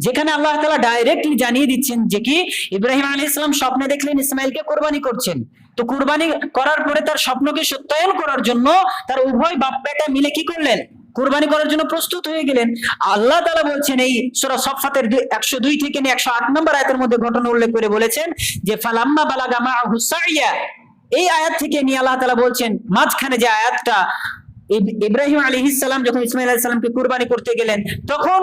যেখানে আল্লাহ তাআলা ডাইরেক্টলি জানিয়ে দিচ্ছেন যে কি ইব্রাহিম আলাইহিস সালাম স্বপ্নে দেখলেন ইসমাঈলকে কোরবানি করছেন। তো কুরবানি করার পরে তার স্বপ্নকে সত্যায়ন করার জন্য তার উভয় বাপ বেটা মিলে কি করলেন? কুরবানি করার জন্য প্রস্তুত হয়ে গেলেন। আল্লাহ তাআলা বলছেন এই সূরা সফফাতের 102 থেকে 108 নম্বর আয়াতের মধ্যে ঘটনা উল্লেখ করে বলেছেন যে ফালাম্মা বালাগা মাআহু সাইয়া। এই আয়াত থেকে নিয়ে আল্লাহ তাআলা বলছেন মাঝখানে যে আয়াতটা, ইব্রাহিম আলাইহিস সালাম যখন ইসমাঈল আলাইহিস সালামকে কুরবানি করতে গেলেন, তখন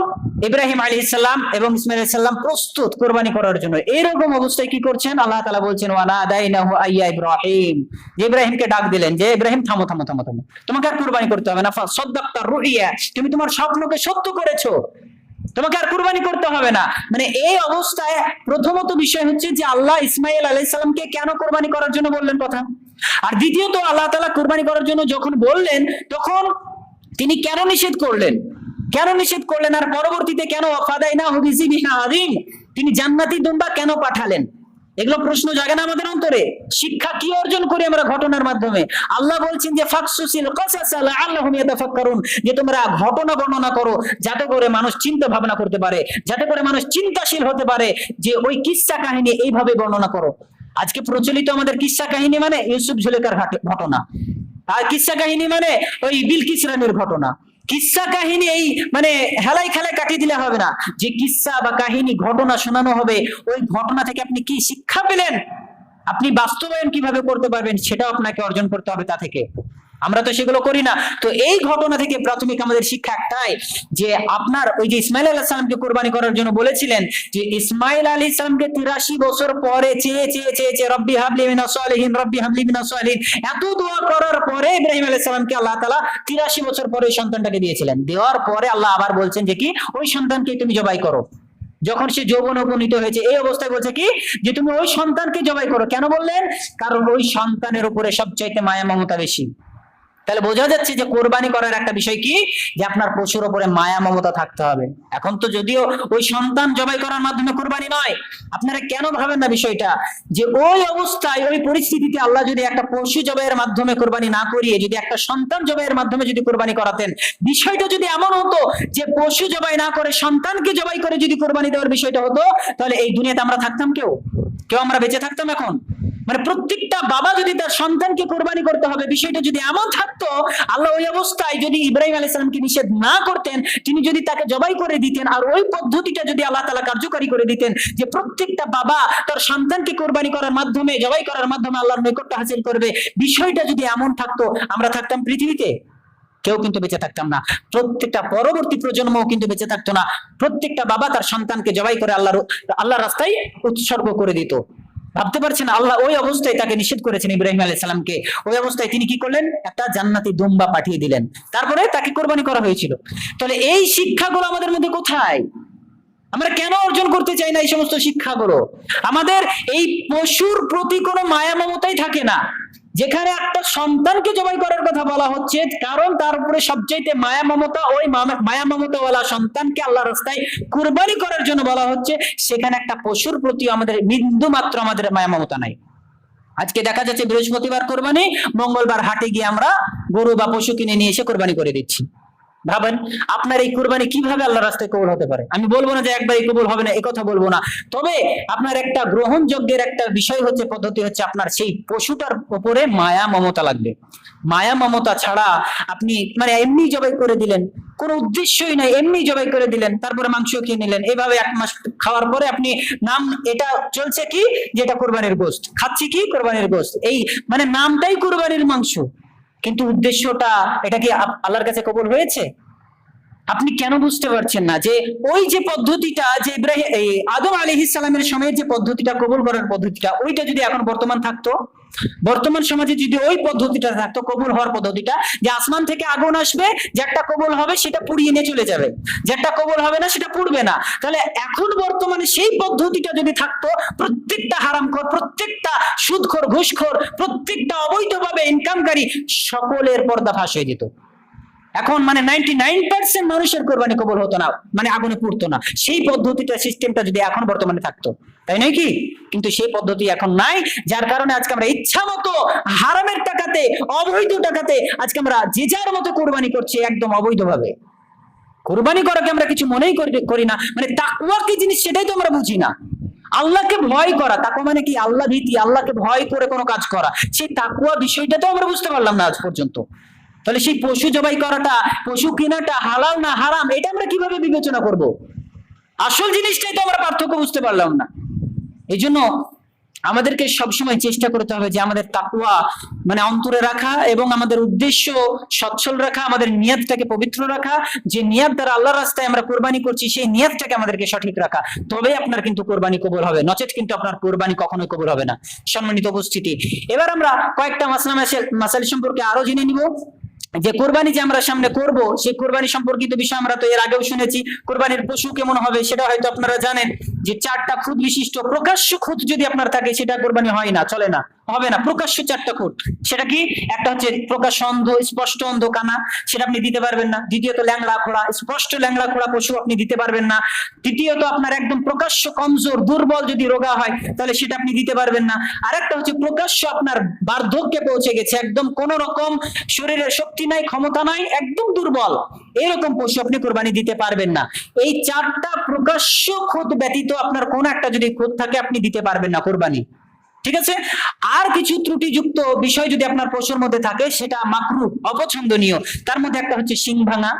ইব্রাহিম আলাইহিস সালাম এবং ইসমাঈল আলাইহিস সালাম প্রস্তুত কুরবানি করার জন্য। এরকম অবস্থায় কি করছেন? আল্লাহ তাআলা বলছেন ওয়ানাদাইনাহু আইয়া ইব্রাহিম, যে ইব্রাহিমকে ডাক দিলেন যে ইব্রাহিম থামো থামো থামো থামো, তোমাকে আর কুরবানি করতে হবে না। ফাসাদদাকতা রুইয়া, তুমি তোমার স্বপ্নকে সত্য করেছো, তোমাকে আর কুরবানি করতে হবে না। মানে এই অবস্থায় প্রথমত বিষয় হচ্ছে যে আল্লাহ ইসমাঈল আলাইহিস সালামকে কেন কুরবানি করার জন্য বললেন কথা, আর দ্বিতীয়ত আল্লাহ তাআলা কুরবানি করার জন্য যখন বললেন তখন তিনি কেন নিষেধ করলেন, কেন নিষেধ করলেন, আর পরবর্তীতে কেন ফাদাইনাহু বিযিবিন আযীম, তিনি জান্নাতি দুম্বা কেন পাঠালেন? এগুলো প্রশ্ন জাগে না আমাদের অন্তরে? শিক্ষা কি অর্জন করি আমরা ঘটনার মাধ্যমে? আল্লাহ বলছেন যে ফাকসুসিল কাসাস লাআল্লাহুম ইয়াতাফাক্কারুন, যে তোমরা ঘটনা বর্ণনা করো যাতে করে মানুষ চিন্তা ভাবনা করতে পারে, যাতে করে মানুষ চিন্তাশীল হতে পারে, যে ওই কিসসা কাহিনী এইভাবে বর্ণনা করো। আজকে প্রচলিত আমাদের কিসসা কাহিনী মানে ইউসুফ জুলেখার ঘটনা, আর কিসসা কাহিনী মানে ওই বিলকিস রানীর ঘটনা। কিসসা কাহিনী এই মানে হেলাই খেলায় কাটিয়ে দিলে হবে না। যে কিসসা বা কাহিনী ঘটনা শোনানো হবে, ওই ঘটনা থেকে আপনি কি শিক্ষা পেলেন, আপনি বাস্তবায়ন কিভাবে করতে পারবেন, সেটাও আপনাকে অর্জন করতে হবে তা থেকে। আমরা তো সেগুলো করি না। তো এই ঘটনা থেকে প্রাথমিক আমাদের শিক্ষা একটাই, যে আপনার ওই যে ইসমাঈল আলাইহিস সালামকে কুরবানি করার জন্য বলেছিলেন, যে ইসমাঈল আলাইহিস সালামকে 83 বছর পরে চেয়ে চেয়ে চেয়ে চেয়ে রব্বি হাবলি মিনাস সালিহিন, রব্বি হাবলি মিনাস সালিহিন, এত দোয়া করার পরে ইব্রাহিম আলাইহিস সালামকে আল্লাহ তাআলা 83 বছর পরে ওই সন্তানটাকে দিয়েছিলেন। দেওয়ার পরে আল্লাহ আবার বলছেন যে কি ওই সন্তানকে তুমি জবাই করো। যখন সে যৌবন উপনীত হয়েছে এই অবস্থায় বলছে কি যে তুমি ওই সন্তানকে জবাই করো। কেন বললেন? কারণ ওই সন্তানের উপরে সবচাইতে মায়া মমতা বেশি। তাহলে বোঝা যাচ্ছে যে কোরবানি করার একটা বিষয় কি, যে আপনার পশুর উপরে মায়া মমতা থাকতে হবে। এখন তো যদিও ওই সন্তান জবাই করার মাধ্যমে কোরবানি নয়, আপনারা কেন ভাবেন না বিষয়টা, যে ওই অবস্থায় ওই পরিস্থিতিতে আল্লাহ যদি একটা পশু জবাইয়ের মাধ্যমে কোরবানি না করিয়ে যদি একটা সন্তান জবাইয়ের মাধ্যমে যদি কোরবানি করাতেন, বিষয়টা যদি এমন হতো যে পশু জবাই না করে সন্তানকে জবাই করে যদি কোরবানি দেওয়ার বিষয়টা হতো, তাহলে এই দুনিয়াতে আমরা থাকতাম? কেউ আমরা বেঁচে থাকতাম এখন? মানে প্রত্যেকটা বাবা যদি তার সন্তানকে কোরবানি করতে হবে, বিষয়টা যদি এমন থাকতো, আল্লাহ ওই অবস্থায় যদি ইব্রাহিম আলাইহিস সালামকে নিষেধ না করতেন, তিনি যদি তাকে জবাই করে দিতেন, আর ওই পদ্ধতিটা যদি আল্লাহ তাআলা কার্যকরী করে দিতেন, যে প্রত্যেকটা বাবা তার সন্তানকে কোরবানি করার মাধ্যমে, জবাই করার মাধ্যমে আল্লাহর নৈকট্য হাসিল করবে, বিষয়টা যদি এমন থাকতো, আমরা থাকতাম পৃথিবীতে? কেউ কিন্তু বেঁচে থাকতাম না। প্রত্যেকটা পরবর্তী প্রজন্মও কিন্তু বেঁচে থাকতো না। প্রত্যেকটা বাবা তার সন্তানকে জবাই করে আল্লাহর রাস্তায় উৎসর্গ করে দিত। ভাবতে পারছেন? আল্লাহ ওই অবস্থায় তাকে নিষেধ করেছেন ইব্রাহিম আলাইহিস সালামকে। ওই অবস্থায় তিনি কি করলেন? একটা জান্নাতি দুম্বা পাঠিয়ে দিলেন, তারপরে তাকে কোরবানি করা হয়েছিল। তাহলে এই শিক্ষাগুলো আমাদের মধ্যে কোথায়? আমরা কেন অর্জন করতে চাই না এই সমস্ত শিক্ষাগুলো? আমাদের এই পশুর প্রতি কোনো মায়া মমতাই থাকে না। যেখানে একটা সন্তানকে জবাই করার কথা বলা হচ্ছে, কারণ তার উপরে সবচাইতে মায়া মমতা, ওই মায়া মমতাওয়ালা সন্তানকে আল্লাহর রাস্তায় কুরবানি করার জন্য বলা হচ্ছে, সেখানে একটা পশুর প্রতি আমাদের বিন্দু মাত্র আমাদের মায়া মমতা নাই। আজকে দেখা যাচ্ছে বৃহস্পতিবার কোরবানি, মঙ্গলবার হাটে গিয়ে আমরা গরু বা পশু কিনে নিয়ে এসে কোরবানি করে দিচ্ছি। ভাবেন আপনার এই কুরবানি কিভাবে আল্লাহর রাস্তায় কবুল হতে পারে? আমি বলবো না যে একবারই কবুল হবে না, এই কথা বলবো না। তবে আপনার একটা গ্রহণযোগ্যের একটা বিষয় হচ্ছে, পদ্ধতি হচ্ছে, আপনার সেই পশুটার উপরে মায়া মমতা লাগবে। মায়া মমতা ছাড়া আপনি মানে এমনি জবাই করে দিলেন, কোনো উদ্দেশ্যই নাই, এমনি জবাই করে দিলেন, তারপরে মাংস খেয়ে নিলেন, এভাবে 1 মাস খাওয়ার পরে আপনি নাম এটা চলছে কি যে এটা কোরবানির গোশত খাচ্ছি, কি কোরবানির গোশত, এই মানে নামটাই কোরবানির মাংস, কিন্তু উদ্দেশ্যটা এটা কি আল্লাহর কাছে কবুল হয়েছে? আপনি কেন বুঝতে পারছেন না যে ওই যে পদ্ধতিটা, যে আদম আলাইহিস সালামের সময় যে পদ্ধতিটা, কবুল করার পদ্ধতিটা, ওইটা যদি এখন বর্তমান থাকতো, বর্তমান সমাজে যদি ওই পদ্ধতিটা থাকতো, কবুল হওয়ার পদ্ধতিটা, যে আসমান থেকে আগুন আসবে, যে একটা কবুল হবে সেটা পুড়িয়ে নিয়ে চলে যাবে, যে একটা কবুল হবে না সেটা পুড়বে না, তাহলে এখন বর্তমানে সেই পদ্ধতিটা যদি থাকতো, প্রত্যেকটা হারামখোর, প্রত্যেকটা সুদখোর, ঘুষখোর, প্রত্যেকটা অবৈধভাবে ইনকামকারী সকলের পর্দা ফাঁস হয়ে যেত। এখন মানে 99% মানুষের কোরবানি কবুল হতো না, মানে আগুনে পুড়তো না। সেই পদ্ধতিটা, সিস্টেমটা যদি এখন বর্তমানে থাকতো, তাই নয় কি? কিন্তু সেই পদ্ধতি এখন নাই, যার কারণে আজকে আমরা ইচ্ছা মতো হারামের টাকাতে, অবৈধ টাকাতে আজকে আমরা যে যার মতো কোরবানি করছি, একদম অবৈধভাবে। কোরবানি করাকে আমরা কিছু মনেই করি না, মানে তাকওয়া কি জিনিস সেটাই তো আমরা বুঝি না। আল্লাহকে ভয় করা, তাকওয়া মানে কি? আল্লাহ ভীতি, আল্লাহকে ভয় করে কোনো কাজ করা, সেই তাকওয়া বিষয়টা তো আমরা বুঝতে পারলাম না আজ পর্যন্ত। তাহলে সেই পশু জবাই করাটা, পশু কেনাটা হালাল না হারাম, এটা আমরা কিভাবে বিবেচনা করব? আসল জিনিসটাই তো আমরা পার্থক্য বুঝতে পারলাম না। এই জন্য আমাদেরকে সবসময় চেষ্টা করতে হবে যে আমাদের তাকওয়া মানে অন্তরে রাখা, এবং আমাদের উদ্দেশ্য সচ্ছল রাখা, আমাদের নিয়তটাকে পবিত্র রাখা, যে নিয়ত দ্বারা আল্লাহর রাস্তায় আমরা কোরবানি করছি সেই নিয়তটাকে আমাদেরকে সঠিক রাখা, তবে আপনার কিন্তু কোরবানি কবুল হবে, নচেত কিন্তু আপনার কোরবানি কখনোই কবুল হবে না। সম্মানিত উপস্থিতি, এবার আমরা কয়েকটা মাসাইল সম্পর্কে আরো জেনে নিব। যে কোরবানি যে আমরা সামনে করব, সেই কোরবানি সম্পর্কিত বিষয় আমরা তো এর আগেও শুনেছি। কোরবানির পশু কেমন হবে সেটা হয়তো আপনারা জানেন, যে 4টা খুঁত বিশিষ্ট। প্রকাশ্য খুঁত যদি আপনার থাকে সেটা কোরবানি হয় না, চলে না, হবে না। প্রকাশ্য 4টা খুঁত, সেটা কি? একটা হচ্ছে প্রকাশ্য অন্ধ, স্পষ্ট অন্ধ কানা, সেটা আপনি দিতে পারবেন না। দ্বিতীয়ত ল্যাংড়া খোড়া, স্পষ্ট ল্যাংড়া খোড়া পশু আপনি দিতে পারবেন না। তৃতীয়ত আপনার একদম প্রকাশ্য কমজোর, দুর্বল যদি রোগা হয় তাহলে সেটা আপনি দিতে পারবেন না। আরেকটা হচ্ছে প্রকাশ্য আপনার বার্ধক্যে পৌঁছে গেছে, একদম কোন রকম শরীরের শক্তি নাই, ক্ষমতা নাই, একদম দুর্বল, এরকম পশু আপনি কোরবানি দিতে পারবেন না। এই 4টা প্রকাশ্য খুঁত ব্যতীত আপনার কোন একটা যদি খুঁত থাকে, আপনি দিতে পারবেন না কোরবানি। ঠিক আছে? আর কিছু ত্রুটিযুক্ত বিষয় যদি আপনার পশুর মধ্যে থাকে, সেটা মাকরুহ, অপছন্দনীয়। তার মধ্যে একটা হচ্ছে শিং ভাঙা,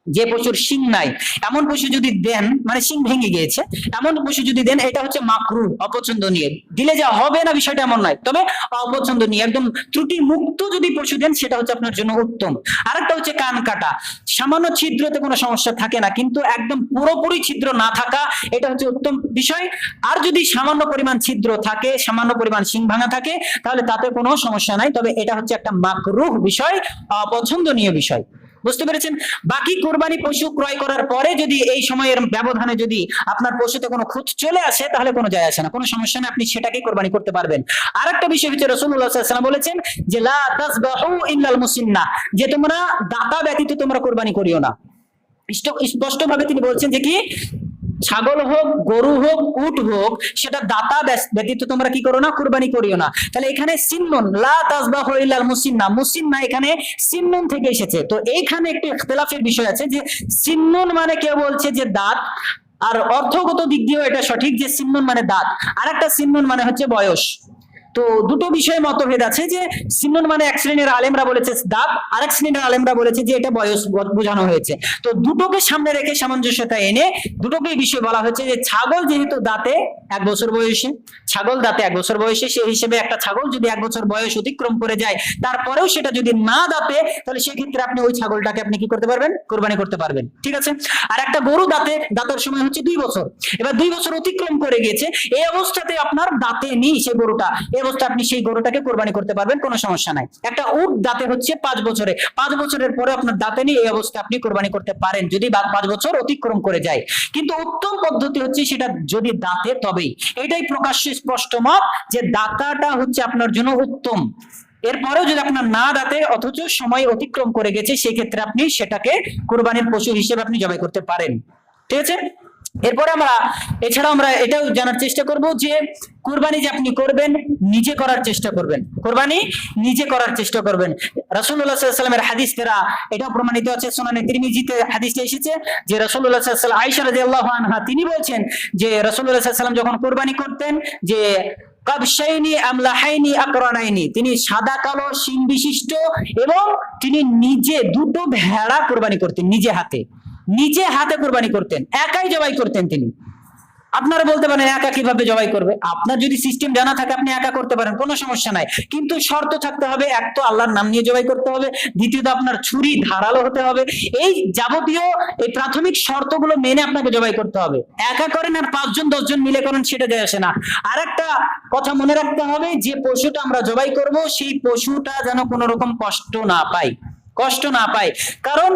যে পশুর শিং নাই এমন পশু যদি দেন, মানে শিং ভেঙে গিয়েছে এমন পশু যদি দেন, এটা হচ্ছে মাকরুহ, অপছন্দনীয়। দিলে যা হবে না বিষয়টা এমন নয়, তবে অপছন্দনীয়। একদম ত্রুটি মুক্ত যদি পশু দেন, সেটা হচ্ছে আপনার জন্য উত্তম। আরেকটা হচ্ছে কান কাটা, সামান্য ছিদ্রতে কোনো সমস্যা থাকে না, কিন্তু একদম পুরোপুরি ছিদ্র না থাকা, এটা হচ্ছে উত্তম বিষয়। আর যদি সামান্য পরিমাণ ছিদ্র থাকে, সামান্য পরিমাণ শিং ভাঙা থাকে, তাহলে তাতে কোনো সমস্যা নাই, তবে এটা হচ্ছে একটা মাকরুহ বিষয়, অপছন্দনীয় বিষয়। বুঝতে পেরেছেন? বাকি কোরবানি পশু ক্রয় করার পরে যদি এই সময়ের ব্যবধানে যদি আপনার পশুতে কোনো খুঁত চলে আসে, তাহলে কোনো যায় আসে না, কোনো সমস্যা নেই, আপনি সেটাকে কোরবানি করতে পারবেন। আরেকটা বিষয় হচ্ছে রাসূলুল্লাহ সাল্লাল্লাহু আলাইহি ওয়াসাল্লাম বলেছেন যে লা তাসবাহু ইল্লাল মুসিন্না, যে তোমরা দাতা ব্যতীত তোমরা কোরবানি করিও না। স্পষ্ট ভাবে তিনি বলছেন যে কি, ছাগল হোক, গরু হোক, উট হোক, সেটা দাতা ব্যতীত তোমরা কি করো না? কুরবানি করিও না। তাহলে এখানে সিন্নুন, লা তাসবাহু ইল্লাল মুসিন্না, মুসিন্না এখানে সিন্নুন থেকে এসেছে। তো এইখানে একটু ইখতিলাফের বিষয় আছে, যে সিন্নুন মানে কেউ বলছে যে দাঁত, আর অর্থগত দিক দিয়েও এটা সঠিক যে সিন্নুন মানে দাঁত, আর একটা সিন্নুন মানে হচ্ছে বয়স। তো দুটো বিষয়ে মতভেদ আছে, যে সিন্নুন মানে এক শ্রেণীর আলেমরা বলেছে দাঁত, আরেক শ্রেণীর আলেমরা বলেছে যে এটা বয়স বোঝানো হয়েছে। তো দুটোকে সামনে রেখে সামঞ্জস্যতা এনে দুটোকেই বিষয় বলা হচ্ছে, যে ছাগল যেহেতু দাঁতে 1 বছর বয়সে, ছাগল দাঁতে 1 বছর বয়সে, সেই হিসেবে একটা ছাগল যদি 1 বছর বয়স অতিক্রম করে যায়, তারপরেও সেটা যদি না দাঁতে, তাহলে সেক্ষেত্রে আপনি ওই ছাগলটাকে আপনি কি করতে পারবেন? কোরবানি করতে পারবেন। ঠিক আছে? আর একটা গরু দাঁতের সময় হচ্ছে 2 বছর, এবার 2 বছর অতিক্রম করে গেছে, এই অবস্থাতে আপনার দাঁতে নেই সেই গরুটা, এই অবস্থা আপনি সেই গরুটাকে কোরবানি করতে পারবেন, কোনো সমস্যা নাই। একটা উট দাঁতে হচ্ছে 5 বছরে, 5 বছরের পরে আপনার দাঁতে নেই, এই অবস্থা আপনি কোরবানি করতে পারেন যদি 5 বছর অতিক্রম করে যায়। কিন্তু উত্তম পদ্ধতি হচ্ছে সেটা যদি দাঁতে, তবেই। এটাই প্রকাশ্য স্পষ্ট মত, যে দাঁতাটা হচ্ছে আপনার জন্য উত্তম। এরপরেও যদি আপনার না দাঁতে অথচ সময় অতিক্রম করে গেছে, সেই ক্ষেত্রে আপনি সেটাকে কোরবানির পশু হিসেবে আপনি জবাই করতে পারেন। ঠিক আছে? এরপরে এছাড়াও আমরা এটাও জানার চেষ্টা করব যে কুরবানি যে আপনি করবেন, নিজে করার চেষ্টা করবেন, কুরবানি নিজে করার চেষ্টা করবেন। রাসূলুল্লাহ সাল্লাল্লাহু আলাইহি ওয়াসাল্লামের হাদিস দ্বারা এটাও প্রমাণিত আছে, সুনানে তিরমিজিতে হাদিসটা এসেছে, যে রাসূলুল্লাহ সাল্লাল্লাহু আলাইহি ওয়াসাল্লাম, আয়েশা রাদিয়াল্লাহু আনহা তিনি বলছেন যে রাসূলুল্লাহ সাল্লাল্লাহু আলাইহি ওয়াসাল্লাম যখন কুরবানি করতেন, যে কাবশাইনি আমলাহাইনি আকরানাইনি, তিনি সাদা কালো শিং বিশিষ্ট, এবং তিনি নিজে 2টো ভেড়া কুরবানি করতেন, নিজে হাতে কুরবানি করতেন, একাই জবাই করতেন তিনি। আপনারা বলতে পারেন একা কিভাবে জবাই করবে, আপনার যদি সিস্টেম জানা থাকে আপনি একা করতে পারেন, কোনো সমস্যা নাই, কিন্তু শর্ত থাকতে হবে, এক তো আল্লাহর নাম নিয়ে জবাই করতে হবে, দ্বিতীয়ত আপনার ছুরি ধারালো হতে হবে। এই যাবতীয় এই প্রাথমিক শর্তগুলো মেনে আপনাকে জবাই করতে হবে। একা করেন আর 5 জন 10 জন মিলে করেন সেটা যায় আসে না। আর একটা কথা মনে রাখতে হবে, যে পশুটা আমরা জবাই করব সেই পশুটা যেন কোনো রকম কষ্ট না পায়, কষ্ট না পায়। কারণ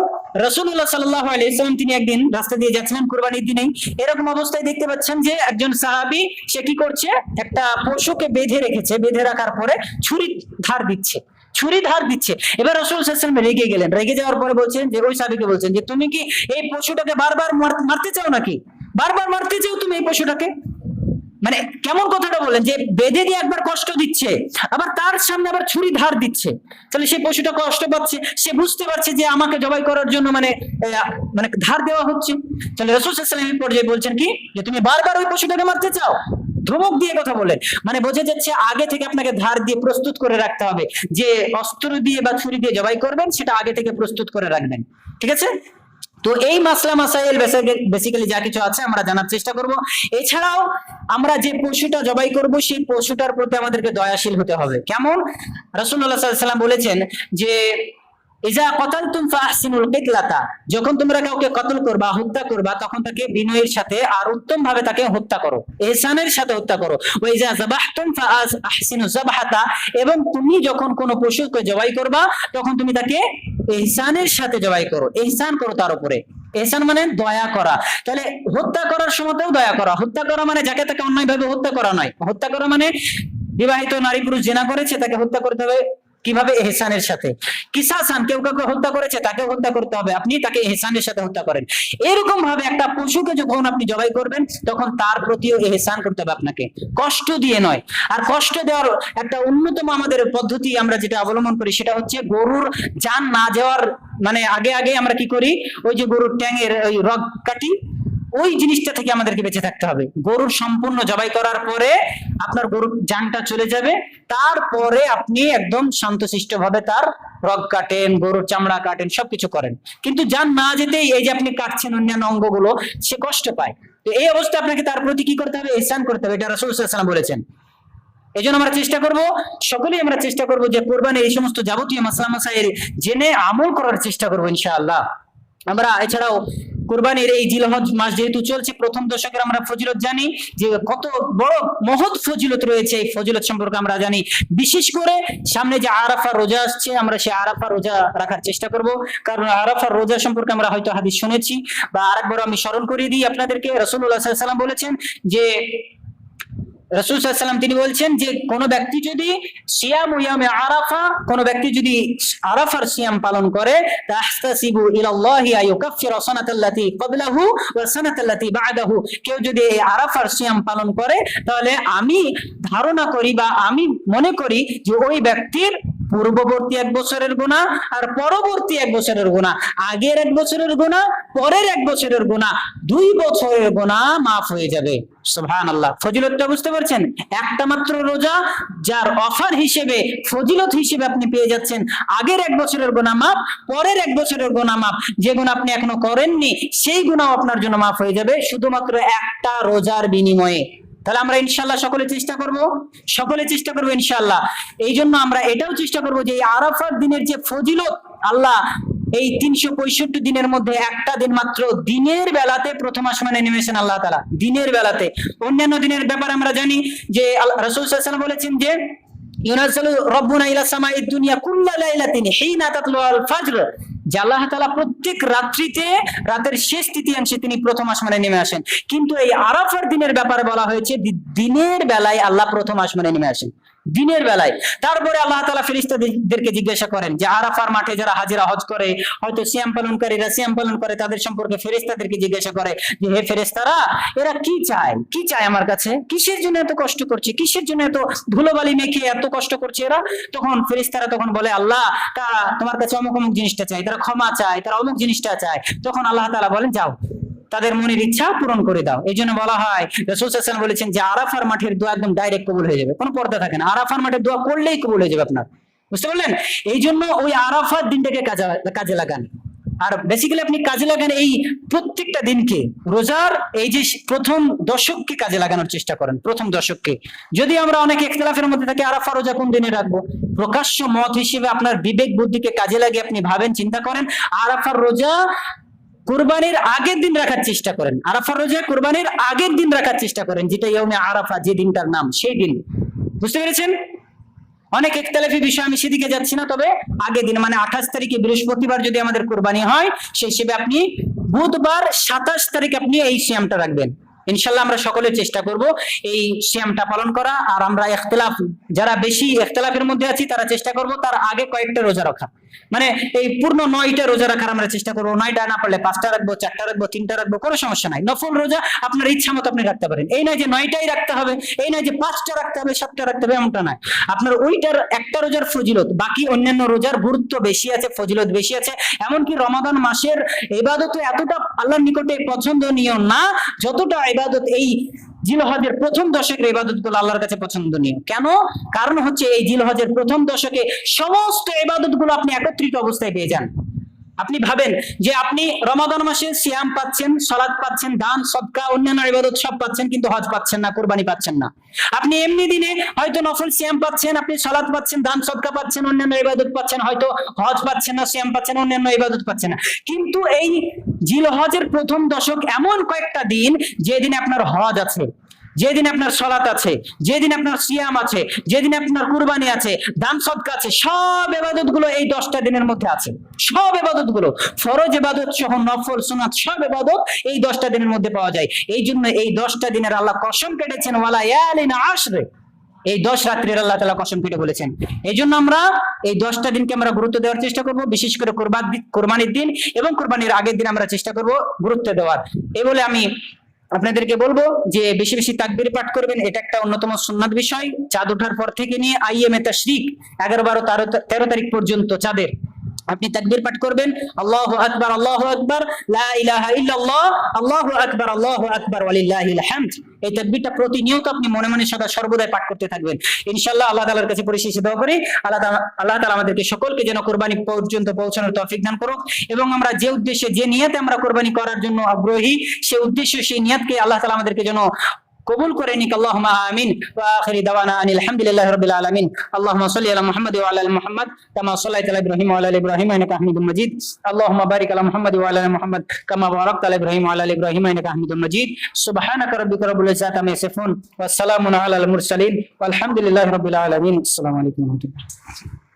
রাসূলুল্লাহ সাল্লাল্লাহু আলাইহি ওয়াসাল্লাম তিনি একদিন রাস্তা দিয়ে যাচ্ছিলেন কুরবানির দিনেই, এরকম অবস্থায় দেখতে পাচ্ছেন যে একজন সাহাবী সে কি করছে, একটা পশুকে বেঁধে রেখেছে, বেঁধে রাখার পরে ছুরি ধার দিচ্ছে, ছুরি ধার দিচ্ছে। এবার রাসূল সাল্লাল্লাহু আলাইহি ওয়াসাল্লাম রেগে গেলেন, রেগে যাওয়ার পরে বলছেন যে ওই সাহাবীকে বলছেন যে তুমি কি এই পশুটাকে বারবার মারতে চাও নাকি, বারবার মারতে চাও তুমি এই পশুটাকে? মানে কেমন কথাটা বলেন, যে বেঁধে দিয়ে একবার কষ্ট দিচ্ছে, আবার তার সামনে আবার ছুরি ধার দিচ্ছে, তাহলে সেই পশুটা কষ্ট পাচ্ছে, সে বুঝতে পারছে যে আমাকে জবাই করার জন্য মানে ধার দেওয়া হচ্ছে। তাহলে রাসূল সাল্লাল্লাহু আলাইহি ওয়াসাল্লাম পর্যায়ে বলছেন কি, যে তুমি বারবার ওই পশুটাকে মারতে চাও, ধমক দিয়ে কথা বলেন। মানে বোঝা যাচ্ছে আগে থেকে আপনাকে ধার দিয়ে প্রস্তুত করে রাখতে হবে, যে অস্ত্র দিয়ে বা ছুরি দিয়ে জবাই করবেন সেটা আগে থেকে প্রস্তুত করে রাখবেন, ঠিক আছে? তো এই মাসলা মাসাইল বেসিক্যালি যা কিছু আছে আমরা জানার চেষ্টা করব। এছাড়াও আমরা যে পশুটা জবাই করব সেই পশুটার প্রতি আমাদেরকে দয়াশীল হতে হবে। কেমন? রাসূলুল্লাহ সাল্লাল্লাহু আলাইহি ওয়াসাল্লাম বলেছেন যে ইজা কতালতুম ফাহসিনুল কিতলাতা, যখন তোমরা কাউকে কতল করবা, হত্যা করবা, তখন তাকে বিনয়ের সাথে আর উত্তম ভাবে তাকে হত্যা করো, ইহসানের সাথে হত্যা করো। ওয়া ইজা যাবাহতুম ফাহসিনু যাবহাতা, এবং তুমি যখন কোনো পশুকে জবাই করবা তখন তুমি তাকে ইহসানের সাথে জবাই করো, ইহসান করো তার উপরে। ইহসান মানে দয়া করা। তাহলে হত্যা করার সময়তেও দয়া করা, হত্যা করা মানে যাকে তাকে অন্যায়ভাবে হত্যা করা নয়, হত্যা করা মানে বিবাহিত নারী পুরুষ জিনা করেছে তাকে হত্যা করতে হবে কিভাবে? ইহসানের সাথে। কিসাসান, কেউ কাউকে হত্যা করেছে তাকে হত্যা করতে হবে, আপনি তাকে ইহসানের সাথে হত্যা করেন। এরকম ভাবে একটা পশুকে যখন আপনি জবাই করবেন তখন তার প্রতিও ইহসান করতে হবে আপনাকে, কষ্ট দিয়ে নয়। আর কষ্ট দেওয়ার একটা অন্যতম আমাদের পদ্ধতি আমরা যেটা অবলম্বন করি সেটা হচ্ছে গরুর জান না যাওয়ার মানে আগে আগে আমরা কি করি, ওই যে গরুর ট্যাঙের ওই রগ কাটি, ওই জিনিসটা থেকে আমাদেরকে বেঁচে থাকতে হবে। গরুর সম্পূর্ণ জবাই করার পরে আপনার গরুর জানটা চলে যাবে, তারপরে আপনি একদম শান্তশিষ্ট ভাবে তার রগ কাটেন, গরুর চামড়া কাটেন, সবকিছু করেন। কিন্তু জান না যেতেই এই যে আপনি কাটছেন অন্যান্য অঙ্গগুলো, সে কষ্ট পায়। তো এই অবস্থা আপনাকে তার প্রতি কি করতে হবে? ইহসান করতে হবে, এটা রাসূল সাল্লাল্লাহু আলাইহি ওয়াসাল্লাম বলেছেন। এই জন্য আমরা চেষ্টা করব, সকলেই আমরা চেষ্টা করব যে কোরবানির এই সমস্ত যাবতীয় মাসলা মাসাইল জেনে আমল করার চেষ্টা করব ইনশাআল্লাহ। আমরা এছাড়াও কুরবানির এই জিলহজ মাস যেহেতু চলছে, প্রথম দশকের আমরা ফজিলত জানি যে কত বড় মহৎ ফজিলত রয়েছে, এই ফজিলত সম্পর্কে আমরা জানি। বিশেষ করে সামনে যে আরাফা রোজা আসছে, আমরা সেই আরাফা রোজা রাখার চেষ্টা করব, কারণ আরাফা রোজা সম্পর্কে আমরা হয়তো হাদিস শুনেছি, বা আরেকবার আমি স্মরণ করিয়ে দিই আপনাদেরকে। রাসূলুল্লাহ সাল্লাল্লাহু আলাইহি ওয়াসাল্লাম বলেছেন যে রাসূল সাল্লাল্লাহু আলাইহি ওয়াসাল্লাম তিনি বলছেন যে কোন ব্যক্তি যদি সিয়াম ইয়ামে আরাফা, কোন ব্যক্তি যদি আরাফার সিয়াম পালন করে, তাহতাসিবু ইলাল্লাহি আইয়ুকাফিরা সানাতাল্লাতী ক্বাবলাহু ওয়া সানাতাল্লাতী বা'দাহু, কেউ যদি এই আরাফার সিয়াম পালন করে তাহলে আমি ধারণা করি বা আমি মনে করি যে ওই ব্যক্তির পূর্ববর্তী 1 বছরের গুনাহ আর পরবর্তী 1 বছরের গুনাহ, আগের 1 বছরের গুনাহ, পরের 1 বছরের গুনাহ, 2 বছরের গুনাহ maaf হয়ে যাবে। সুবহানাল্লাহ, ফজিলতটা বুঝতে পারছেন? একটা মাত্র রোজা যার অফার হিসেবে, ফজিলত হিসেবে আপনি পেয়ে যাচ্ছেন আগের 1 বছরের গুনাহ maaf, পরের 1 বছরের গুনাহ maaf, যে গুনাহ আপনি এখনো করেননি সেই গুনাহ আপনার জন্য maaf হয়ে যাবে শুধুমাত্র একটা রোজার বিনিময়ে। তাহলে আমরা ইনশাআল্লাহ সকলে চেষ্টা করবো ইনশাআল্লাহ। এই জন্য আমরা এটাও চেষ্টা করবো যে এই আরাফার দিনের যে ফজিলত, আল্লাহ এই 365 দিনের মধ্যে একটা দিন মাত্র দিনের বেলাতে প্রথম আসমানে নেমেছেন আল্লাহ তাআলা, দিনের বেলাতে। অন্যান্য দিনের ব্যাপারে আমরা জানি যে রাসূল সাল্লাল্লাহু আলাইহি ওয়াসাল্লাম বলেছেন যে ইউনাজ্জালু রাব্বুনা ইলা সামাইদ দুনিয়া কুল্লা লাইলাতিন হিনা তাতলুআল ফাজর, যে আল্লাহ তাআলা প্রত্যেক রাত্রিতে, রাতের শেষ তৃতীয়াংশে তিনি প্রথম আসমানে নেমে আসেন। কিন্তু এই আরাফার দিনের ব্যাপারে বলা হয়েছে দিনের বেলায় আল্লাহ প্রথম আসমানে নেমে আসেন, দিনের বেলায়। তারপরে আল্লাহ তাআলা ফেরেশতাদেরকে জিজ্ঞাসা করেন যে আরাফার মাঠে যারা হাজিরা হজ করে, হয়তো সিয়াম পালনকারীরা সিয়াম পালন করে, তাদের সম্পর্কে ফেরেশতাদেরকে জিজ্ঞাসা করে যে হে ফেরেশতারা, এরা কি চায় আমার কাছে, কিসের জন্য এত কষ্ট করছে, কিসের জন্য এত ধুলোবালি মেখে এত কষ্ট করছে এরা? তখন ফেরেশতারা তখন বলে আল্লাহ তারা তোমার কাছে অমুক অমুক জিনিসটা চায়, তারা ক্ষমা চায়, তারা অমুক জিনিসটা চায়। তখন আল্লাহ তাআলা বলেন যাও তাদের মনের ইচ্ছা পূরণ করে দাও। এই জন্য বলা হয়, রাসূল সাল্লাল্লাহু আলাইহি ওয়াসাল্লাম বলেছেন যে আরাফার মাঠের দোয়া একদম ডাইরেক্ট কবুল হয়ে যাবে, কোনো পর্দা থাকে না। আরাফার মাঠে দোয়া করলেই কবুল হয়ে যাবে আপনার, বুঝতে পারলেন? এই জন্য ওই আরাফার দিনটাকে কাজে লাগান। আর বেসিক্যালি আপনি কাজে লাগান এই প্রত্যেকটা দিনকে, রোজার এই যে প্রথম দশককে কাজে লাগানোর চেষ্টা করেন, প্রথম দশককে। যদি আমরা অনেক ইখতিলাফের মধ্যে থাকি আরাফা রোজা কোন দিনে রাখবো, প্রকাশ্য মত হিসেবে আপনার বিবেক বুদ্ধিকে কাজে লাগিয়ে আপনি ভাবেন, চিন্তা করেন, আরাফার রোজা কুরবানির আগের দিন রাখার চেষ্টা করেন। আরাফার রোজা কুরবানির আগের দিন রাখার চেষ্টা করেন, যেটা ইয়াউমে আরাফা, যে দিনটার নাম সেই দিন। বুঝতে পেরেছেন? অনেক ইখতিলাফি বিষয়, আমি সেদিকে যাচ্ছি না, তবে আগের দিন মানে 28 তারিখে বৃহস্পতিবার যদি আমাদের কুরবানি হয়, সেই হিসেবে আপনি বুধবার 27 তারিখ আপনি এই সিয়ামটা রাখবেন। ইনশাল্লাহ আমরা সকলে চেষ্টা করব এই সিয়ামটা পালন করা। আর আমরা ইখতিলাফ, যারা বেশি ইখতিলাফের মধ্যে আছি, তারা চেষ্টা করব তার আগে কয়েকটা রোজা রাখা, মানে এই পূর্ণ 9টা রোজা রাখার আমরা চেষ্টা করবো। 9টা না পারলে 5টা রাখবো, 4টা রাখবো, 3টা রাখবো, কোনো সমস্যা নাই। নফল রোজা আপনার ইচ্ছা মতো আপনি রাখতে পারেন। এই নয় যে 9টাই রাখতে হবে, এই নয় যে 5টা রাখতে হবে, 7টা রাখতে হবে, এমনটা নয়। আপনার ওইটার একটা রোজার ফজিলত, বাকি অন্যান্য রোজার গুরুত্ব বেশি আছে, ফজিলত বেশি আছে। এমনকি রমাদান মাসের ইবাদত এতটা আল্লাহর নিকটে পছন্দনীয় না, যতটা ইবাদত এই জিলহজের প্রথম দশকের ইবাদত গুলো আল্লাহর কাছে পছন্দনীয়। কেন? কারণ হচ্ছে এই জিলহজের প্রথম দশকে সমস্ত ইবাদত গুলো আপনি একত্রিত অবস্থায় পেয়ে যান। আপনি ভাবেন যে আপনি রমাদান মাসে সিয়াম পাচ্ছেন, সালাত পাচ্ছেন, দান সদকা, অন্যান্য ইবাদত সব পাচ্ছেন, কিন্তু হজ পাচ্ছেন না, কুরবানি পাচ্ছেন না। আপনি এমনি দিনে হয়তো নফল সিয়াম পাচ্ছেন, আপনি সালাত পাচ্ছেন, দান সদকা পাচ্ছেন, অন্যান্য ইবাদত পাচ্ছেন, হয়তো হজ পাচ্ছেন না, সিয়াম পাচ্ছেন, অন্যান্য ইবাদত পাচ্ছেন না। কিন্তু এই জিলহজের প্রথম দশক এমন কয়েকটা দিন, যেদিন আপনার হজ আছে, যেদিন আপনার সালাত আছে, যেদিন আপনার সিয়াম আছে, যেদিন আপনার কুরবানি আছে, দান সদকা আছে, সব ইবাদত গুলো এই 10টা দিনের মধ্যে আছে। সব ইবাদত গুলো, ফরজ ইবাদত সহ নফল সুন্নাত সব ইবাদত এই 10টা দিনের মধ্যে পাওয়া যায়। এই জন্য এই 10টা দিনের আল্লাহ কসম কেটেছেন, ওয়ালা ইয়ালিন আশরে, এই 10 রাত্রির আল্লাহ তাআলা কসম কেটে বলেছেন। এই জন্য আমরা এই 10টা দিনকে আমরা গুরুত্ব দেওয়ার চেষ্টা করব, বিশেষ করে কোরবানির দিন এবং কোরবানির আগের দিন আমরা চেষ্টা করব গুরুত্ব দেওয়ার। এই বলে আমি আপনাদেরকে বলবো যে বেশি বেশি তাকবীর পাঠ করবেন, এটা একটা অন্যতম সুন্নাত বিষয়। চাঁদ ওঠার পর থেকে নিয়ে আইয়ামে তাশরিক 11, 12, 13 তারিখ পর্যন্ত চাঁদের আপনি তাকবীর পাঠ করবেন, আল্লাহু আকবার, আল্লাহু আকবার, লা ইলাহা ইল্লাল্লাহ, আল্লাহু আকবার, আল্লাহু আকবার, ওয়ালিল্লাহিল হামদ। এই তাকবীরটা প্রতিনিয়ত আপনি মনে মনে সদা সর্বদাই পাঠ করতে থাকবেন। ইনশাআল্লাহ আল্লাহ তাআলার কাছে পরিশেষে দোয়া করি, আল্লাহ তাআলা আমাদেরকে সকলকে যেন কুরবানি পর্যন্ত পৌঁছানোর তৌফিক দান করুক, এবং আমরা যে উদ্দেশ্যে, যে নিয়তে আমরা কুরবানি করার জন্য আগ্রহী, সেই উদ্দেশ্য, সেই নিয়তকে আল্লাহ তাআলা আমাদেরকে যেন কবুল করে নিক। আল্লাহুম্মা আমিন। ওয়া আখিরি দাওয়ানা আনিল হামদুলিল্লাহি রাব্বিল আলামিন। আল্লাহুম্মা সাল্লি আলা মুহাম্মাদ ওয়া আলা আলি মুহাম্মাদ কামা সাল্লাইতা আলা ইব্রাহিম ওয়া আলা আলি ইব্রাহিম ইন্নাকা হামিদুম মাজিদ। আল্লাহুম্মা বারিক আলা মুহাম্মাদ ওয়া আলা আলি মুহাম্মাদ কামা বারাকতা আলা ইব্রাহিম ওয়া আলা আলি ইব্রাহিম ইন্নাকা হামিদুম মাজিদ। সুবহানাকা রাব্বিকা রাব্বিল ইজ্জাতি আম্মা ইয়াসিফুন ওয়া সালামুন আলাল মুরসালিন ওয়াল হামদুলিল্লাহি রাব্বিল আলামিন। আসসালামু আলাইকুম ওয়া রাহমাতুল্লাহ।